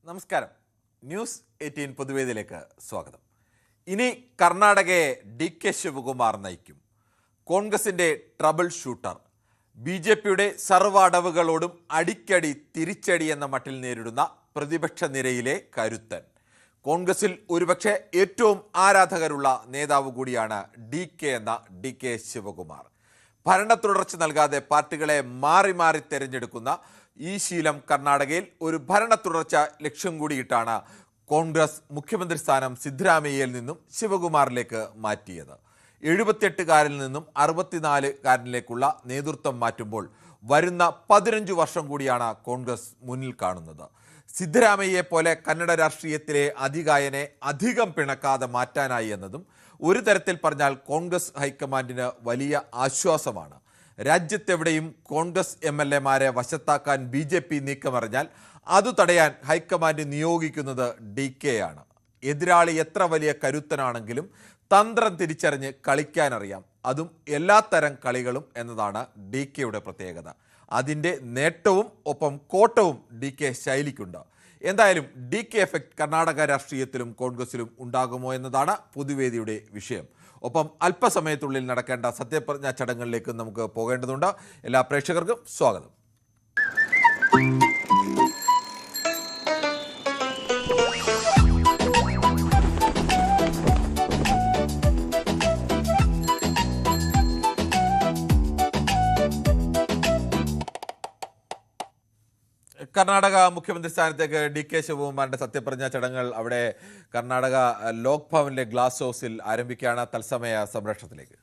നമസ്കാരം. ന്യൂസ് 18 പൊതുവേദിയിലേക്ക് സ്വാഗതം. ഇനി കർണാടകയെ DK ശിവകുമാർ നയിക്കും. കോൺഗ്രസിന്റെ ട്രബിൾ ഷൂട്ടർ, BJPയുടെ സർവ്വ അടവുകളോടും അടിക്കടി തിരിച്ചടി എന്ന മട്ടിൽ നേരിടുന്ന പ്രതിപക്ഷ നിരയിലെ കരുത്തൻ. കോൺഗ്രസിൽ ഒരുപക്ഷെ ഏറ്റവും ആരാധകരുള്ള നേതാവ് കൂടിയാണ് DK ശിവകുമാർ. ഭരണ തുടർച്ച നൽകാതെ പാർട്ടികളെ മാറി മാറി തെരഞ്ഞെടുക്കുന്ന ഈ ശീലം കർണാടകയിൽ ഒരു ഭരണ തുടർച്ച ലക്ഷ്യം കൂടിയിട്ടാണ് കോൺഗ്രസ് മുഖ്യമന്ത്രി സ്ഥാനം സിദ്ധരാമയ്യയിൽ നിന്നും ശിവകുമാറിലേക്ക് മാറ്റിയത്. 78കാരിൽ നിന്നും 64കാരനിലേക്കുള്ള നേതൃത്വം മാറ്റുമ്പോൾ വരുന്ന 15 വർഷം കൂടിയാണ് കോൺഗ്രസ് മുന്നിൽ കാണുന്നത്. സിദ്ധരാമയ്യയെ പോലെ കന്നഡ രാഷ്ട്രീയത്തിലെ അതികായനെ അധികം പിണക്കാതെ മാറ്റാനായി എന്നതും ഒരു തരത്തിൽ പറഞ്ഞാൽ കോൺഗ്രസ് ഹൈക്കമാൻഡിന് വലിയ ആശ്വാസമാണ്. രാജ്യത്തെവിടെയും കോൺഗ്രസ് MLA-മാരെ വശത്താക്കാൻ BJP നീക്കമറിഞ്ഞാൽ അത് തടയാൻ ഹൈക്കമാൻഡ് നിയോഗിക്കുന്നത് DK-യാണ്. എതിരാളി എത്ര വലിയ കരുത്തനാണെങ്കിലും തന്ത്രം തിരിച്ചറിഞ്ഞ് കളിക്കാനറിയാം, അതും എല്ലാത്തരം കളികളും എന്നതാണ് DK-യുടെ പ്രത്യേകത. അതിൻ്റെ നേട്ടവും ഒപ്പം കോട്ടവും DK ശൈലിക്കുണ്ട്. എന്തായാലും DK എഫക്റ്റ് കർണാടക രാഷ്ട്രീയത്തിലും കോൺഗ്രസിലും ഉണ്ടാകുമോ എന്നതാണ് പൊതുവേദിയുടെ വിഷയം. ഒപ്പം അല്പസമയത്തുള്ളിൽ നടക്കേണ്ട സത്യപ്രതിജ്ഞാ ചടങ്ങുകളിലേക്ക് നമുക്ക് പോകേണ്ടതുണ്ട്. എല്ലാ പ്രേക്ഷകർക്കും സ്വാഗതം. കർണാടക മുഖ്യമന്ത്രി സ്ഥാനത്തേക്ക് DK ശിവകുമാറിന്റെ സത്യപ്രതിജ്ഞാ ചടങ്ങുകൾ അവിടെ കർണാടക ലോക് ഭവനിലെ ഗ്ലാസ് ഹൗസിൽ ആരംഭിക്കുകയാണ്. തത്സമയ സംപ്രേഷണത്തിലേക്ക്.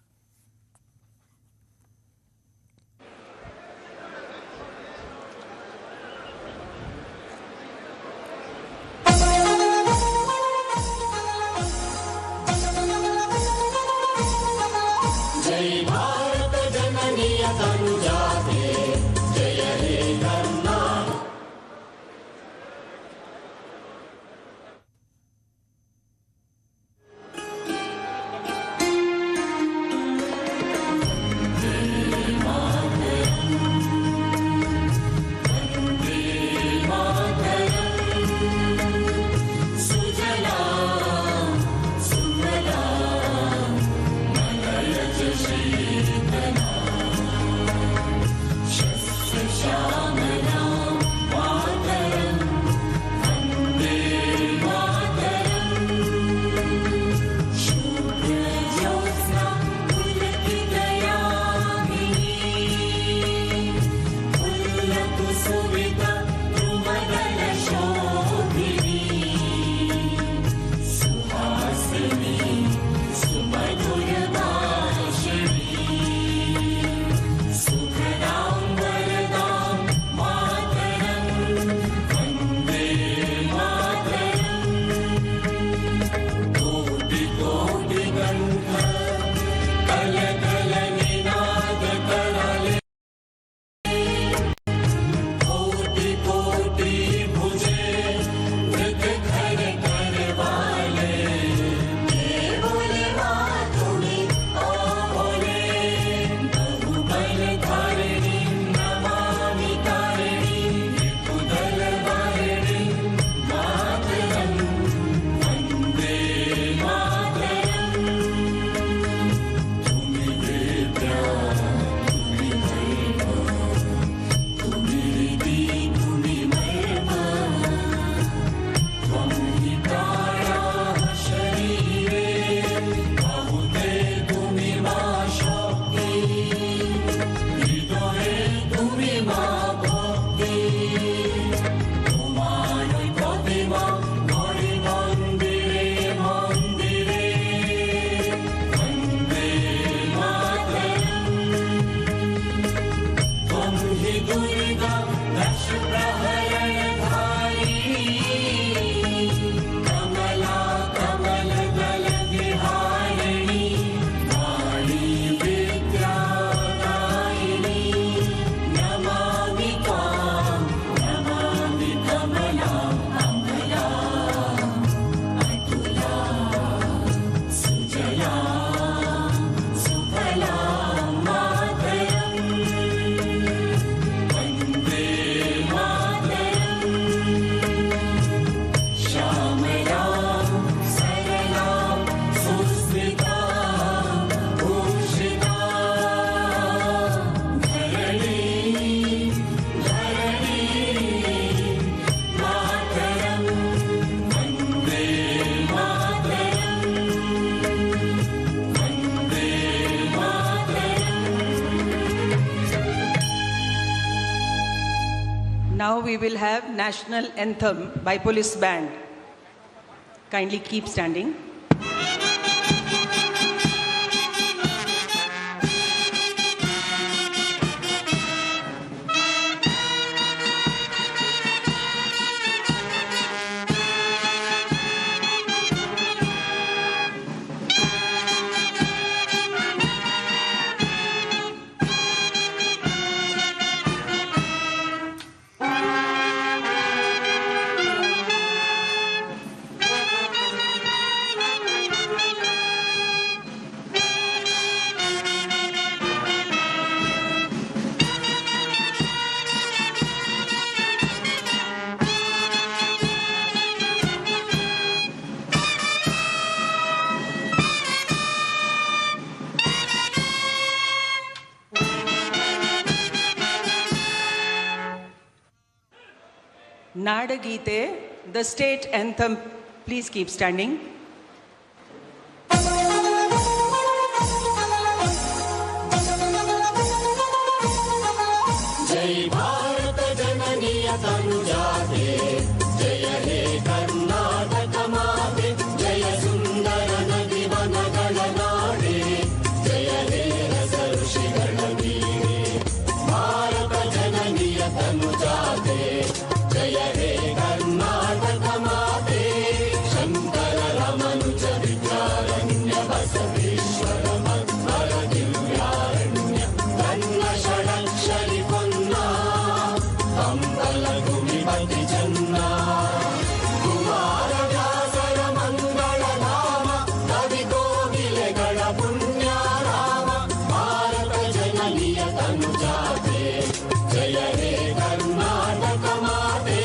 we will have National Anthem by Police Band. Kindly keep standing. Nadagite, the state anthem, please keep standing. जय भारत जननीय तनुजाते जय हे कर्नाटक माते जय सुंदर नदी वनಗಳ ನಾಡೆ जय हे रस ಋಷಿಗಳ ನೀಡೆ भारत जननीय तनुजाते जय हे कर्नाटक माते शंकर रमनुज विद्यारण्य बसवेश्वर मध्वर दिव्यारण्य कन्न षडक्षरि ಪೊನ್ನ ಕಂಬಲ ಭೂಮಿಪತಿ ಜನ್ನ ಕುಮಾರ ವ್ಯಾಸರ ಮಂಗಳ ಧಾಮ ಕವಿ ಕೋಗಿಲೆಗಳ ಪುಣ್ಯಾರಾಮ ಭಾರತ ಜನನಿಯ ತನುಜಾತೆ ಜಯ ಹೇ ಕರ್ನಾಟಕ ಮಾತೆ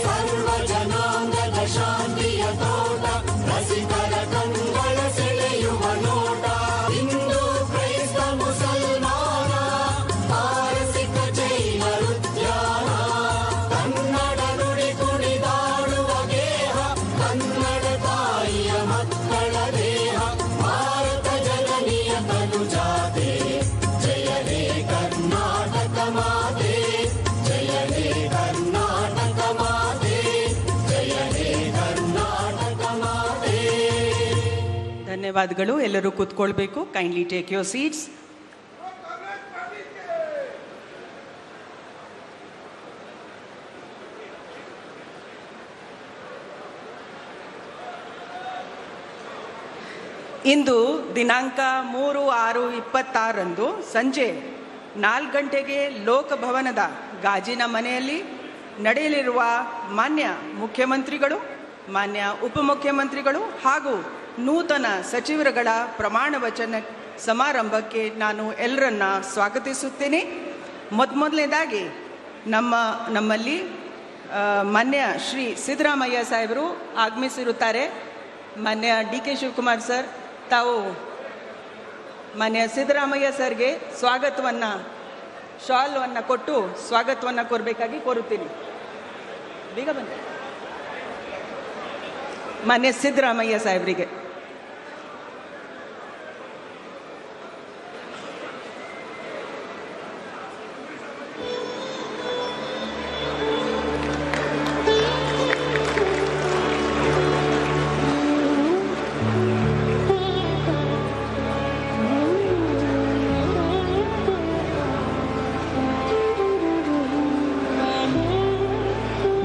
ಸರ್ವ ಜನಾಂಗದ ಶಾಂತಿಯ ತೋಟ ರಸಿಕರ ಕಂಗಳ ಸೆಳೆಯುವ ನೋಟ ಹಿಂದೂ ಕ್ರೈಸ್ತ ಮುಸಲ್ಮಾನ ಪಾರಸಿಕ ಜೈನರು ಧ್ಯಾನ ಕನ್ನಡ ನುಡಿ ಕುಣಿದಾಡುವ ಗೇಹ ಕನ್ನಡ ತಾಯಿಯ ಮಕ್ಕಳ ದೇಹ ಭಾರತ ಜನನಿಯ ತನುಜಾತೆ ಜಯ ಹೇ ಕರ್ನಾಟಕ ಮಾತೆ ಜಯ ಹೇ ಕರ್ನಾಟಕ ಮಾತೆ ಜಯ ಹೇ ಕರ್ನಾಟಕ ಮಾತೆ. ಧನ್ಯವಾದಗಳು. ಎಲ್ಲರೂ ಕೂತ್ಕೊಳ್ಬೇಕು. Kindly take your seats. ಇಂದು ದಿನಾಂಕ 3/6/26 ಸಂಜೆ 4 ಗಂಟೆಗೆ ಲೋಕಭವನದ ಗಾಜಿನ ಮನೆಯಲ್ಲಿ ನಡೆಯಲಿರುವ ಮಾನ್ಯ ಮುಖ್ಯಮಂತ್ರಿಗಳು, ಮಾನ್ಯ ಉಪಮುಖ್ಯಮಂತ್ರಿಗಳು ಹಾಗೂ ನೂತನ ಸಚಿವರುಗಳ ಪ್ರಮಾಣ ವಚನ ಸಮಾರಂಭಕ್ಕೆ ನಾನು ಎಲ್ಲರನ್ನ ಸ್ವಾಗತಿಸುತ್ತೇನೆ. ಮೊದಲನೇದಾಗಿ ನಮ್ಮಲ್ಲಿ ಮಾನ್ಯ ಶ್ರೀ ಸಿದ್ದರಾಮಯ್ಯ ಸಾಹೇಬರು ಆಗಮಿಸಿರುತ್ತಾರೆ. ಮಾನ್ಯ DK ಶಿವಕುಮಾರ್ ಸರ್, ತಾವು ಮಾನ್ಯ ಸಿದ್ದರಾಮಯ್ಯ ಸರ್ಗೆ ಸ್ವಾಗತವನ್ನು, ಶಾಲ್ವನ್ನು ಕೊಟ್ಟು ಸ್ವಾಗತವನ್ನು ಕೋರಬೇಕಾಗಿ ಕೋರುತ್ತೀನಿ. ಬೇಗ ಬನ್ನಿ. ಮಾನ್ಯ ಸಿದ್ದರಾಮಯ್ಯ ಸಾಹೇಬರಿಗೆ.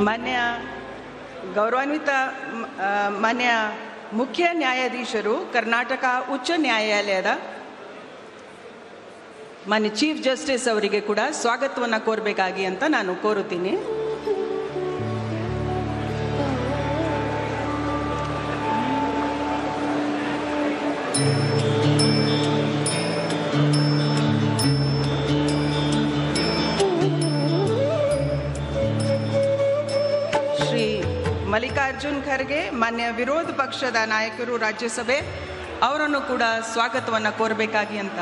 ಮಾನ್ಯ ಗೌರವಾನ್ವಿತ ಮಾನ್ಯ ಮುಖ್ಯ ನ್ಯಾಯಾಧೀಶರು, ಕರ್ನಾಟಕ ಉಚ್ಚ ನ್ಯಾಯಾಲಯದ ಮಾನ್ಯ ಚೀಫ್ ಜಸ್ಟಿಸ್ ಅವರಿಗೆ ಕೂಡ ಸ್ವಾಗತವನ್ನು ಕೋರಬೇಕಾಗಿ ಅಂತ ನಾನು ಕೋರುತ್ತೀನಿ. ಮಲ್ಲಿಕಾರ್ಜುನ್ ಖರ್ಗೆ, ಮಾನ್ಯ ವಿರೋಧ ಪಕ್ಷದ ನಾಯಕರು ರಾಜ್ಯಸಭೆ, ಅವರನ್ನು ಕೂಡ ಸ್ವಾಗತವನ್ನು ಕೋರಬೇಕಾಗಿ ಅಂತ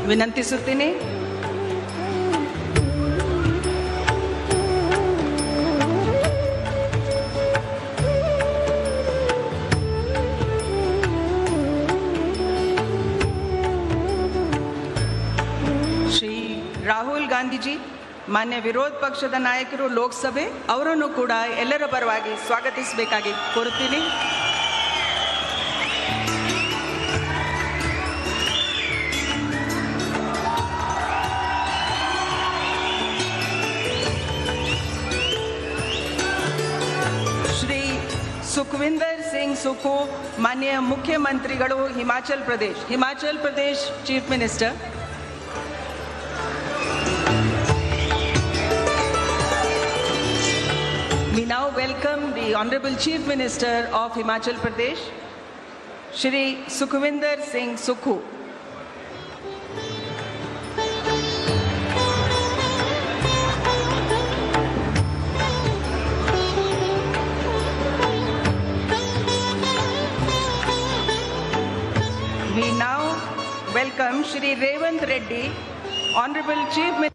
ವಿನಂತಿಸುತ್ತೀನಿ. ಶ್ರೀ ರಾಹುಲ್ ಗಾಂಧೀಜಿ, ಮಾನ್ಯ ವಿರೋಧ ಪಕ್ಷದ ನಾಯಕರು ಲೋಕಸಭೆ ಅವರನ್ನು ಕೂಡ ಎಲ್ಲರ ಪರವಾಗಿ ಸ್ವಾಗತಿಸಬೇಕಾಗಿ ಕೋರುತ್ತೀನಿ. ಶ್ರೀ ಸುಖವಿಂದರ್ ಸಿಂಗ್ ಸುಖು, ಮಾನ್ಯ ಮುಖ್ಯಮಂತ್ರಿಗಳು Himachal Pradesh chief minister. We now welcome the Honorable Chief Minister of Himachal Pradesh, Shri Sukhvinder Singh Sukhu. We now welcome Shri Revant Reddy, Honorable Chief Minister.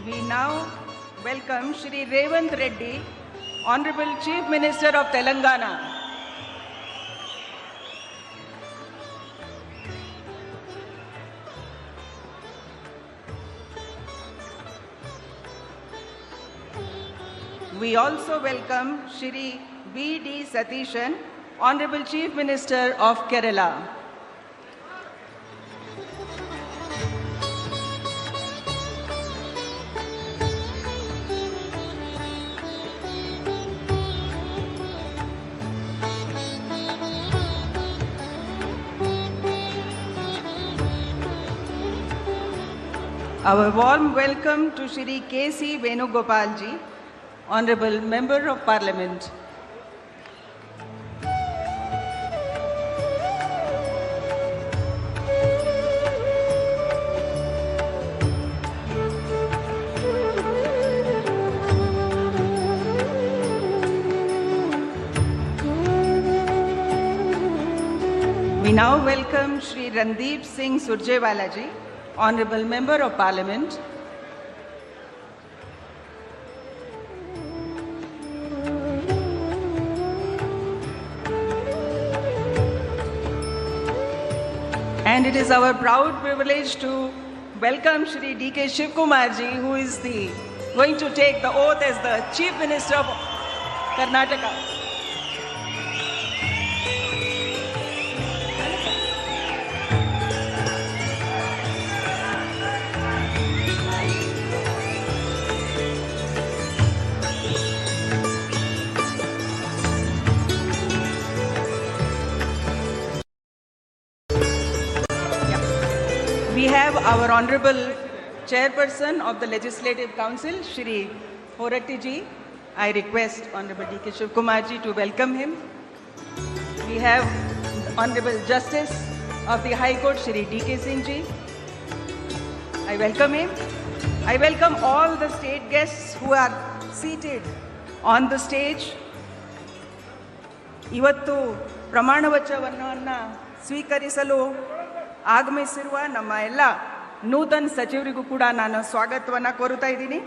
We now welcome Shri Revant Reddy, Honorable Chief Minister of Telangana. We also welcome Shri V.D. Satishan, Honorable Chief Minister of Kerala. Our warm welcome to Shri K.C. Venugopal ji, Honorable Member of Parliament. We now welcome Shri Randeep Singh Surjewala ji, Honorable Member of Parliament. And it is our proud privilege to welcome Shri D.K. Shivkumar ji, who is going to take the oath as the Chief Minister of Karnataka. We have our Honorable Chairperson of the Legislative Council, Shri Horatti ji. I request Honorable D.K. Shivkumar ji to welcome him. We have Honorable Justice of the High Court, Shri D.K. Singh ji. I welcome him. I welcome all the state guests who are seated on the stage. ಇವತ್ತು ಪ್ರಮಾಣ ವಚನವನ್ನು ಸ್ವೀಕರಿಸಲು ಆಗಮಿಸಿರುವ ನಮ್ಮ ಎಲ್ಲ ನೂತನ ಸಚಿವರಿಗೂ ಕೂಡ ನಾನು ಸ್ವಾಗತವನ್ನು ಕೋರುತ್ತಾ ಇದ್ದೀನಿ.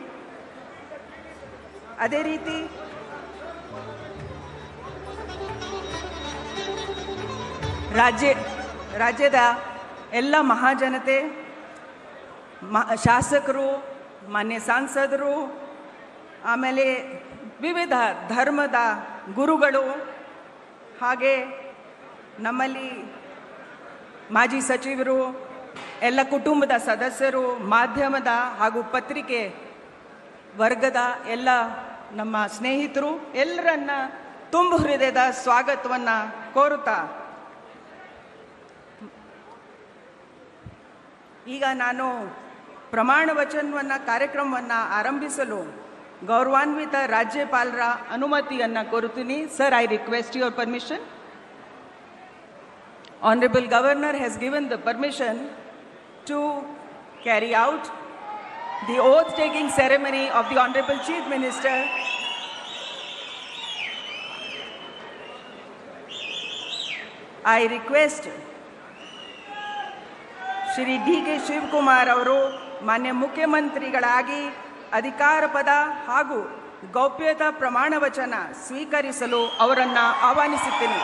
ಅದೇ ರೀತಿ ರಾಜ್ಯದ ಎಲ್ಲ ಮಹಾಜನತೆ, ಶಾಸಕರು, ಮಾನ್ಯ ಸಂಸದರು, ಆಮೇಲೆ ವಿವಿಧ ಧರ್ಮದ ಗುರುಗಳು, ಹಾಗೆ ನಮ್ಮಲ್ಲಿ ಮಾಜಿ ಸಚಿವರು, ಎಲ್ಲ ಕುಟುಂಬದ ಸದಸ್ಯರು, ಮಾಧ್ಯಮದ ಹಾಗೂ ಪತ್ರಿಕೆ ವರ್ಗದ ಎಲ್ಲ ನಮ್ಮ ಸ್ನೇಹಿತರು ಎಲ್ಲರನ್ನ ತುಂಬ ಹೃದಯದ ಸ್ವಾಗತವನ್ನು ಕೋರುತ್ತಾ ಈಗ ನಾನು ಪ್ರಮಾಣ ವಚನವನ್ನು ಕಾರ್ಯಕ್ರಮವನ್ನು ಆರಂಭಿಸಲು ಗೌರವಾನ್ವಿತ ರಾಜ್ಯಪಾಲರ ಅನುಮತಿಯನ್ನು ಕೋರುತ್ತೀನಿ. Sir, I request your permission. Honorable Governor has given the permission to carry out the oath-taking ceremony of the Honorable Chief Minister. I request Shri D.K. Shivkumar ಅವರು ಮಾನ್ಯ ಮುಖ್ಯಮಂತ್ರಿಗಳಾಗಿ ಅಧಿಕಾರ ಪದ ಹಾಗೂ ಗೌಪ್ಯತಾ ಪ್ರಮಾಣ ವಚನ ಸ್ವೀಕರಿಸಲು ಅವರನ್ನು ಆಹ್ವಾನಿಸುತ್ತೇನೆ.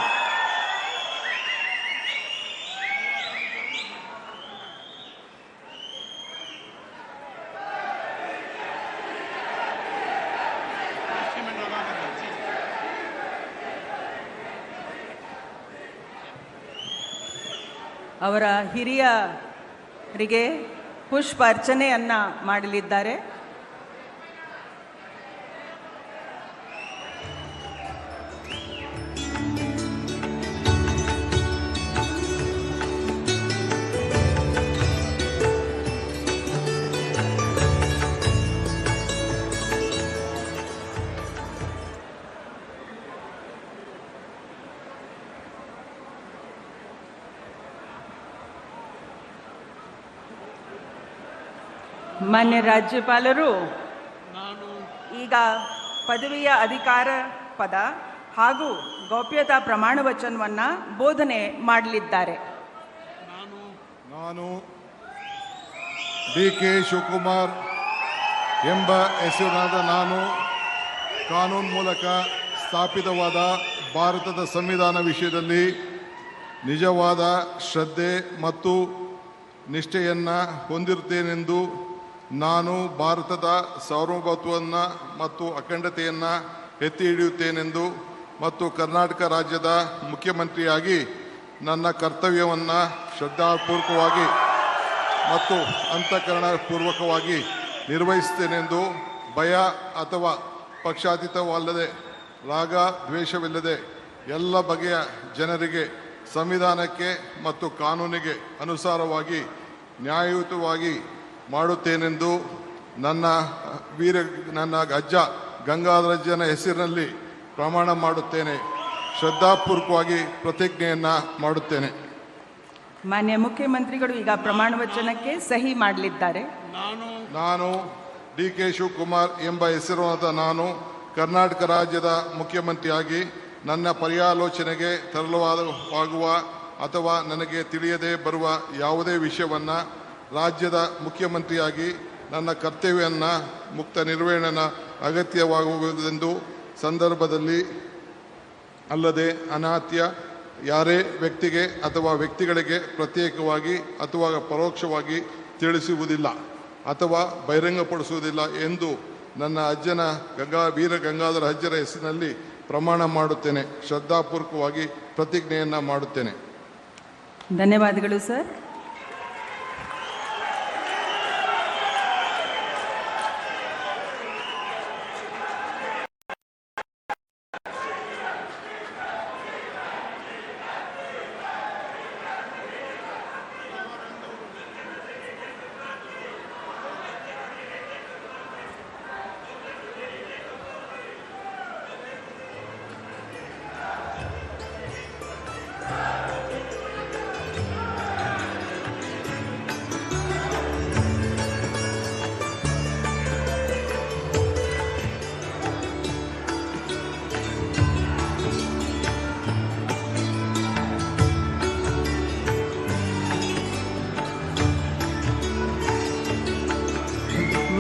ಅವರ ಹಿರಿಯರಿಗೆ ಪುಷ್ಪ ಅರ್ಚನೆಯನ್ನು ಮಾಡಲಿದ್ದಾರೆ. ಮಾನ್ಯ ರಾಜ್ಯಪಾಲರು ಈಗ ಪದವಿಯ ಅಧಿಕಾರ ಪದ ಹಾಗೂ ಗೌಪ್ಯತಾ ಪ್ರಮಾಣ ವಚನವನ್ನು ಬೋಧನೆ ಮಾಡಲಿದ್ದಾರೆ. ನಾನು ಡಿ.ಕೆ. ಶಿವಕುಮಾರ್ ಎಂಬ ಹೆಸರಿನಾದ ನಾನು ಕಾನೂನು ಮೂಲಕ ಸ್ಥಾಪಿತವಾದ ಭಾರತದ ಸಂವಿಧಾನ ವಿಷಯದಲ್ಲಿ ನಿಜವಾದ ಶ್ರದ್ಧೆ ಮತ್ತು ನಿಷ್ಠೆಯನ್ನು ಹೊಂದಿರುತ್ತೇನೆಂದು ನಾನು ಭಾರತದ ಸಾರ್ವಭೌಮತ್ವವನ್ನು ಮತ್ತು ಅಖಂಡತೆಯನ್ನು ಎತ್ತಿ ಹಿಡಿಯುತ್ತೇನೆಂದು ಮತ್ತು ಕರ್ನಾಟಕ ರಾಜ್ಯದ ಮುಖ್ಯಮಂತ್ರಿಯಾಗಿ ನನ್ನ ಕರ್ತವ್ಯವನ್ನು ಶ್ರದ್ಧಾಪೂರ್ವಕವಾಗಿ ಮತ್ತು ಅಂತಃಕರಣಪೂರ್ವಕವಾಗಿ ನಿರ್ವಹಿಸುತ್ತೇನೆಂದು ಭಯ ಅಥವಾ ಪಕ್ಷಾತೀತವಲ್ಲದೆ ರಾಗ ದ್ವೇಷವಿಲ್ಲದೆ ಎಲ್ಲ ಬಗೆಯ ಜನರಿಗೆ ಸಂವಿಧಾನಕ್ಕೆ ಮತ್ತು ಕಾನೂನಿಗೆ ಅನುಸಾರವಾಗಿ ನ್ಯಾಯಯುತವಾಗಿ ಮಾಡುತ್ತೇನೆಂದು ನನ್ನ ಅಜ್ಜ ಗಂಗಾಧರಜ್ಜನ ಹೆಸರಿನಲ್ಲಿ ಪ್ರಮಾಣ ಮಾಡುತ್ತೇನೆ. ಶ್ರದ್ಧಾಪೂರ್ವಕವಾಗಿ ಪ್ರತಿಜ್ಞೆಯನ್ನು ಮಾಡುತ್ತೇನೆ. ಮಾನ್ಯ ಮುಖ್ಯಮಂತ್ರಿಗಳು ಈಗ ಪ್ರಮಾಣ ವಚನಕ್ಕೆ ಸಹಿ ಮಾಡಲಿದ್ದಾರೆ. ನಾನು ಡಿ.ಕೆ. ಶಿವಕುಮಾರ್ ಎಂಬ ಹೆಸರಾದ ನಾನು ಕರ್ನಾಟಕ ರಾಜ್ಯದ ಮುಖ್ಯಮಂತ್ರಿಯಾಗಿ ನನ್ನ ಪರ್ಯಾಲೋಚನೆಗೆ ತರಲಾಗುವ ಅಥವಾ ನನಗೆ ತಿಳಿಯದೇ ಬರುವ ಯಾವುದೇ ವಿಷಯವನ್ನು ರಾಜ್ಯದ ಮುಖ್ಯಮಂತ್ರಿಯಾಗಿ ನನ್ನ ಕರ್ತವ್ಯವನ್ನು ಮುಕ್ತ ನಿರ್ವಹಣೆಯ ಅಗತ್ಯವಾಗುವುದೆಂದು ಸಂದರ್ಭದಲ್ಲಿ ಅಲ್ಲದೆ ಅನಾತ್ಯ ಯಾರೇ ವ್ಯಕ್ತಿಗೆ ಅಥವಾ ವ್ಯಕ್ತಿಗಳಿಗೆ ಪ್ರತ್ಯೇಕವಾಗಿ ಅಥವಾ ಪರೋಕ್ಷವಾಗಿ ತಿಳಿಸುವುದಿಲ್ಲ ಅಥವಾ ಬಹಿರಂಗಪಡಿಸುವುದಿಲ್ಲ ಎಂದು ನನ್ನ ಅಜ್ಜನ ವೀರ ಗಂಗಾಧರ ಅಜ್ಜರ ಹೆಸರಿನಲ್ಲಿ ಪ್ರಮಾಣ ಮಾಡುತ್ತೇನೆ. ಶ್ರದ್ಧಾಪೂರ್ವಕವಾಗಿ ಪ್ರತಿಜ್ಞೆಯನ್ನು ಮಾಡುತ್ತೇನೆ. ಧನ್ಯವಾದಗಳು ಸರ್.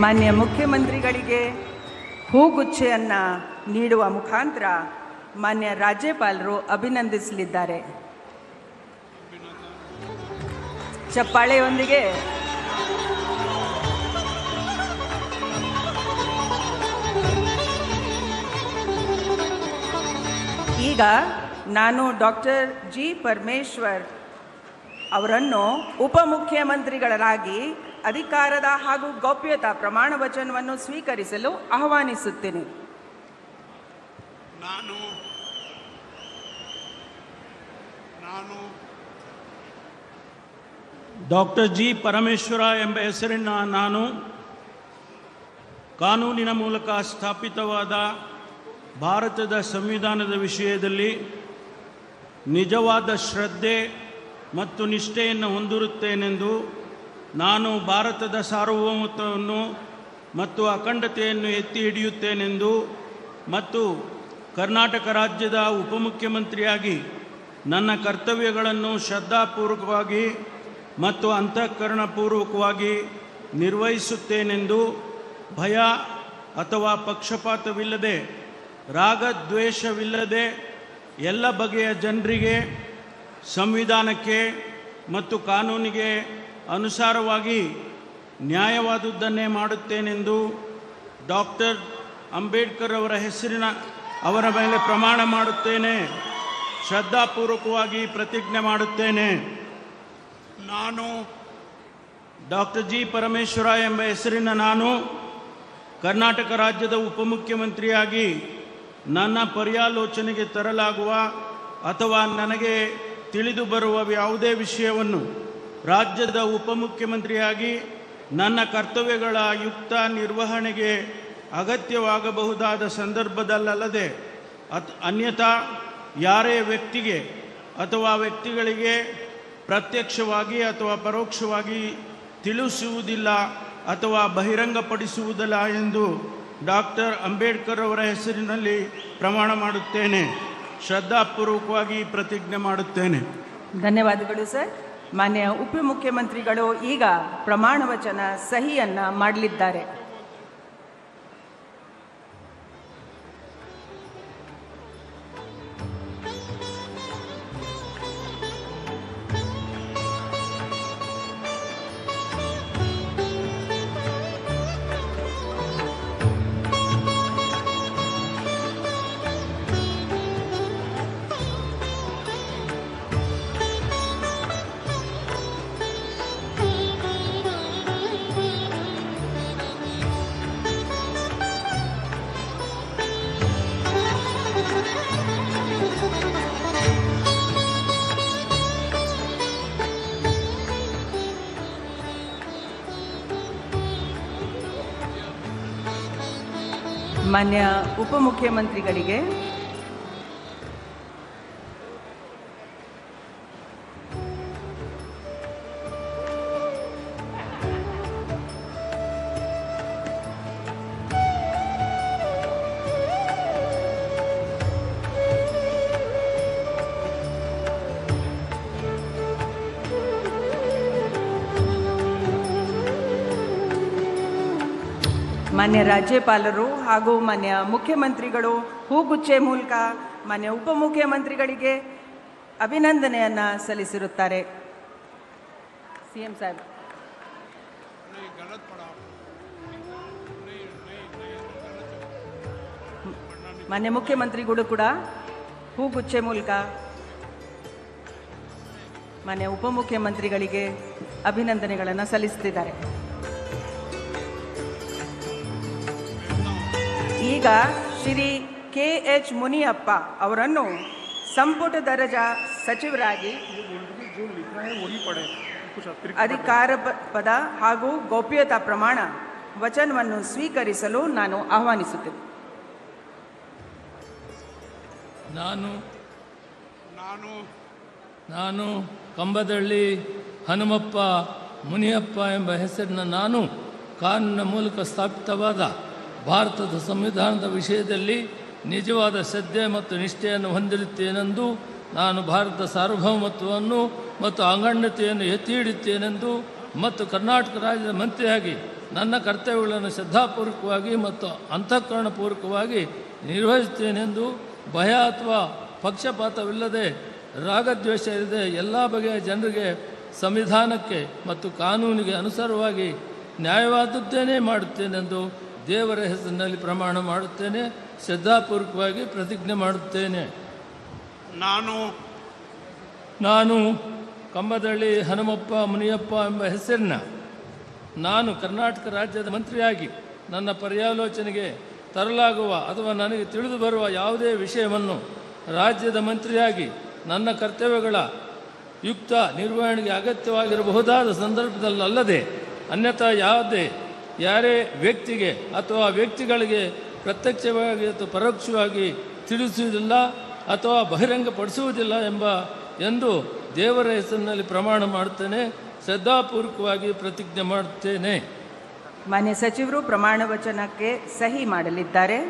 ಮಾನ್ಯ ಮುಖ್ಯಮಂತ್ರಿಗಳಿಗೆ ಹೂಗುಚ್ಛೆಯನ್ನು ನೀಡುವ ಮುಖಾಂತರ ಮಾನ್ಯ ರಾಜ್ಯಪಾಲರು ಅಭಿನಂದಿಸಲಿದ್ದಾರೆ. ಚಪ್ಪಾಳೆಯೊಂದಿಗೆ ಈಗ ನಾನು ಡಾಕ್ಟರ್ ಜಿ. ಪರಮೇಶ್ವರ್ ಅವರನ್ನು ಉಪಮುಖ್ಯಮಂತ್ರಿಗಳಾಗಿ ಅಧಿಕಾರದ ಹಾಗೂ ಗೌಪ್ಯತಾ ಪ್ರಮಾಣ ವಚನವನ್ನು ಸ್ವೀಕರಿಸಲು ಆಹ್ವಾನಿಸುತ್ತೇನೆ. ನಾನು ಡಾಕ್ಟರ್ ಜಿ. ಪರಮೇಶ್ವರ ಎಂಬ ಹೆಸರಿನ ನಾನು ಕಾನೂನಿನ ಮೂಲಕ ಸ್ಥಾಪಿತವಾದ ಭಾರತದ ಸಂವಿಧಾನದ ವಿಷಯದಲ್ಲಿ ನಿಜವಾದ ಶ್ರದ್ಧೆ ಮತ್ತು ನಿಷ್ಠೆಯನ್ನು ಹೊಂದಿರುತ್ತೇನೆಂದು ನಾನು ಭಾರತದ ಸಾರ್ವಭೌಮತ್ವವನ್ನು ಮತ್ತು ಅಖಂಡತೆಯನ್ನು ಎತ್ತಿ ಹಿಡಿಯುತ್ತೇನೆಂದು ಮತ್ತು ಕರ್ನಾಟಕ ರಾಜ್ಯದ ಉಪಮುಖ್ಯಮಂತ್ರಿಯಾಗಿ ನನ್ನ ಕರ್ತವ್ಯಗಳನ್ನು ಶ್ರದ್ಧಾಪೂರ್ವಕವಾಗಿ ಮತ್ತು ಅಂತಃಕರಣಪೂರ್ವಕವಾಗಿ ನಿರ್ವಹಿಸುತ್ತೇನೆಂದು ಭಯ ಅಥವಾ ಪಕ್ಷಪಾತವಿಲ್ಲದೆ ರಾಗದ್ವೇಷವಿಲ್ಲದೆ ಎಲ್ಲ ಬಗೆಯ ಜನರಿಗೆ ಸಂವಿಧಾನಕ್ಕೆ ಮತ್ತು ಕಾನೂನಿಗೆ ಅನುಸಾರವಾಗಿ ನ್ಯಾಯವಾದುದನ್ನೇ ಮಾಡುತ್ತೇನೆಂದು ಡಾಕ್ಟರ್ ಅಂಬೇಡ್ಕರ್ ಅವರ ಮೇಲೆ ಪ್ರಮಾಣ ಮಾಡುತ್ತೇನೆ. ಶ್ರದ್ಧಾಪೂರ್ವಕವಾಗಿ ಪ್ರತಿಜ್ಞೆ ಮಾಡುತ್ತೇನೆ. ನಾನು ಡಾಕ್ಟರ್ ಜಿ ಪರಮೇಶ್ವರ ಎಂಬ ಹೆಸರಿನ ನಾನು ಕರ್ನಾಟಕ ರಾಜ್ಯದ ಉಪಮುಖ್ಯಮಂತ್ರಿಯಾಗಿ ನನ್ನ ಪರ್ಯಾಲೋಚನೆಗೆ ತರಲಾಗುವ ಅಥವಾ ನನಗೆ ತಿಳಿದು ಬರುವ ಯಾವುದೇ ವಿಷಯವನ್ನು ರಾಜ್ಯದ ಉಪಮುಖ್ಯಮಂತ್ರಿಯಾಗಿ ನನ್ನ ಕರ್ತವ್ಯಗಳ ಯುಕ್ತ ನಿರ್ವಹಣೆಗೆ ಅಗತ್ಯವಾಗಬಹುದಾದ ಸಂದರ್ಭದಲ್ಲದೆ ಅನ್ಯಥಾ ಯಾರೇ ವ್ಯಕ್ತಿಗೆ ಅಥವಾ ವ್ಯಕ್ತಿಗಳಿಗೆ ಪ್ರತ್ಯಕ್ಷವಾಗಿ ಅಥವಾ ಪರೋಕ್ಷವಾಗಿ ತಿಳಿಸುವುದಿಲ್ಲ ಅಥವಾ ಬಹಿರಂಗಪಡಿಸುವುದಿಲ್ಲ ಎಂದು ಡಾಕ್ಟರ್ ಅಂಬೇಡ್ಕರ್ ಅವರ ಹೆಸರಿನಲ್ಲಿ ಪ್ರಮಾಣ ಮಾಡುತ್ತೇನೆ. ಶ್ರದ್ಧಾಪೂರ್ವಕವಾಗಿ ಪ್ರತಿಜ್ಞೆ ಮಾಡುತ್ತೇನೆ. ಧನ್ಯವಾದಗಳು ಸರ್. ಮಾನ್ಯ ಉಪಮುಖ್ಯಮಂತ್ರಿಗಳು ಈಗ ಪ್ರಮಾಣ ವಚನ ಸಹಿಯನ್ನು ಮಾಡಲಿದ್ದಾರೆ. ಮಾನ್ಯ ಉಪಮುಖ್ಯಮಂತ್ರಿಗಳಿಗೆ ಮಾನ್ಯ ರಾಜ್ಯಪಾಲರು ಹಾಗೂ ಮಾನ್ಯ ಮುಖ್ಯಮಂತ್ರಿಗಳು ಹೂಗುಚ್ಚೆ ಮೂಲಕ ಮಾನ್ಯ ಉಪಮುಖ್ಯಮಂತ್ರಿಗಳಿಗೆ ಅಭಿನಂದನೆಯನ್ನು ಸಲ್ಲಿಸಿರುತ್ತಾರೆ. ಸಿಎಂ ಸಾಹೇಬ್. ಮಾನ್ಯ ಮುಖ್ಯಮಂತ್ರಿಗಳು ಕೂಡ ಹೂಗುಚ್ಚೆ ಮೂಲಕ ಮಾನ್ಯ ಉಪಮುಖ್ಯಮಂತ್ರಿಗಳಿಗೆ ಅಭಿನಂದನೆಗಳನ್ನು ಸಲ್ಲಿಸುತ್ತಿದ್ದಾರೆ. ಈಗ ಶ್ರೀ KH ಮುನಿಯಪ್ಪ ಅವರನ್ನು ಸಂಪುಟ ದರ್ಜಾ ಸಚಿವರಾಗಿ ಅಧಿಕಾರ ಪದ ಹಾಗೂ ಗೌಪ್ಯತಾ ಪ್ರಮಾಣ ವಚನವನ್ನು ಸ್ವೀಕರಿಸಲು ನಾನು ಆಹ್ವಾನಿಸುತ್ತೇನೆ. ನಾನು ಕಂಬದಳ್ಳಿ ಹನುಮಪ್ಪ ಮುನಿಯಪ್ಪ ಎಂಬ ಹೆಸರಿನ ನಾನು ಕಾನೂನಿನ ಮೂಲಕ ಸ್ಥಾಪಿತವಾದ ಭಾರತದ ಸಂವಿಧಾನದ ವಿಷಯದಲ್ಲಿ ನಿಜವಾದ ಶ್ರದ್ಧೆ ಮತ್ತು ನಿಷ್ಠೆಯನ್ನು ಹೊಂದಿರುತ್ತೇನೆಂದು, ನಾನು ಭಾರತದ ಸಾರ್ವಭೌಮತ್ವವನ್ನು ಮತ್ತು ಅಖಂಡತೆಯನ್ನು ಎತ್ತಿ ಹಿಡಿಯುತ್ತೇನೆಂದು ಮತ್ತು ಕರ್ನಾಟಕ ರಾಜ್ಯದ ಮಂತ್ರಿಯಾಗಿ ನನ್ನ ಕರ್ತವ್ಯಗಳನ್ನು ಶ್ರದ್ಧಾಪೂರ್ವಕವಾಗಿ ಮತ್ತು ಅಂತಃಕರಣಪೂರ್ವಕವಾಗಿ ನಿರ್ವಹಿಸುತ್ತೇನೆಂದು, ಭಯ ಅಥವಾ ಪಕ್ಷಪಾತವಿಲ್ಲದೆ ರಾಗದ್ವೇಷ ಇಲ್ಲದೆ ಎಲ್ಲ ಬಗೆಯ ಜನರಿಗೆ ಸಂವಿಧಾನಕ್ಕೆ ಮತ್ತು ಕಾನೂನಿಗೆ ಅನುಸಾರವಾಗಿ ನ್ಯಾಯವಾದದ್ದೇನೇ ಮಾಡುತ್ತೇನೆಂದು ದೇವರ ಹೆಸರಿನಲ್ಲಿ ಪ್ರಮಾಣ ಮಾಡುತ್ತೇನೆ. ಶ್ರದ್ಧಾಪೂರ್ವಕವಾಗಿ ಪ್ರತಿಜ್ಞೆ ಮಾಡುತ್ತೇನೆ. ನಾನು ಕಂಬದಳ್ಳಿ ಹನುಮಪ್ಪ ಮುನಿಯಪ್ಪ ಎಂಬ ಹೆಸರಿನ ನಾನು ಕರ್ನಾಟಕ ರಾಜ್ಯದ ಮಂತ್ರಿಯಾಗಿ ನನ್ನ ಪರ್ಯಾಲೋಚನೆಗೆ ತರಲಾಗುವ ಅಥವಾ ನನಗೆ ತಿಳಿದು ಬರುವ ಯಾವುದೇ ವಿಷಯವನ್ನು ರಾಜ್ಯದ ಮಂತ್ರಿಯಾಗಿ ನನ್ನ ಕರ್ತವ್ಯಗಳ ಯುಕ್ತ ನಿರ್ವಹಣೆಗೆ ಅಗತ್ಯವಾಗಿರಬಹುದಾದ ಸಂದರ್ಭದಲ್ಲದೆ ಅನ್ಯಥಾ ಯಾರೇ ವ್ಯಕ್ತಿಗೆ ಅಥವಾ ವ್ಯಕ್ತಿಗಳಿಗೆ ಪ್ರತ್ಯಕ್ಷವಾಗಿ ಅಥವಾ ಪರೋಕ್ಷವಾಗಿ ತಿಳಿಸುವುದಿಲ್ಲ ಅಥವಾ ಬಹಿರಂಗಪಡಿಸುವುದಿಲ್ಲ ಎಂದು ದೇವರ ಹೆಸರಿನಲ್ಲಿ ಪ್ರಮಾಣ ಮಾಡುತ್ತೇನೆ. ಶ್ರದ್ಧಾಪೂರ್ವಕವಾಗಿ ಪ್ರತಿಜ್ಞೆ ಮಾಡುತ್ತೇನೆ. ಮಾನ್ಯ ಸಚಿವರು ಪ್ರಮಾಣ ವಚನಕ್ಕೆ ಸಹಿ ಮಾಡಲಿದ್ದಾರೆ.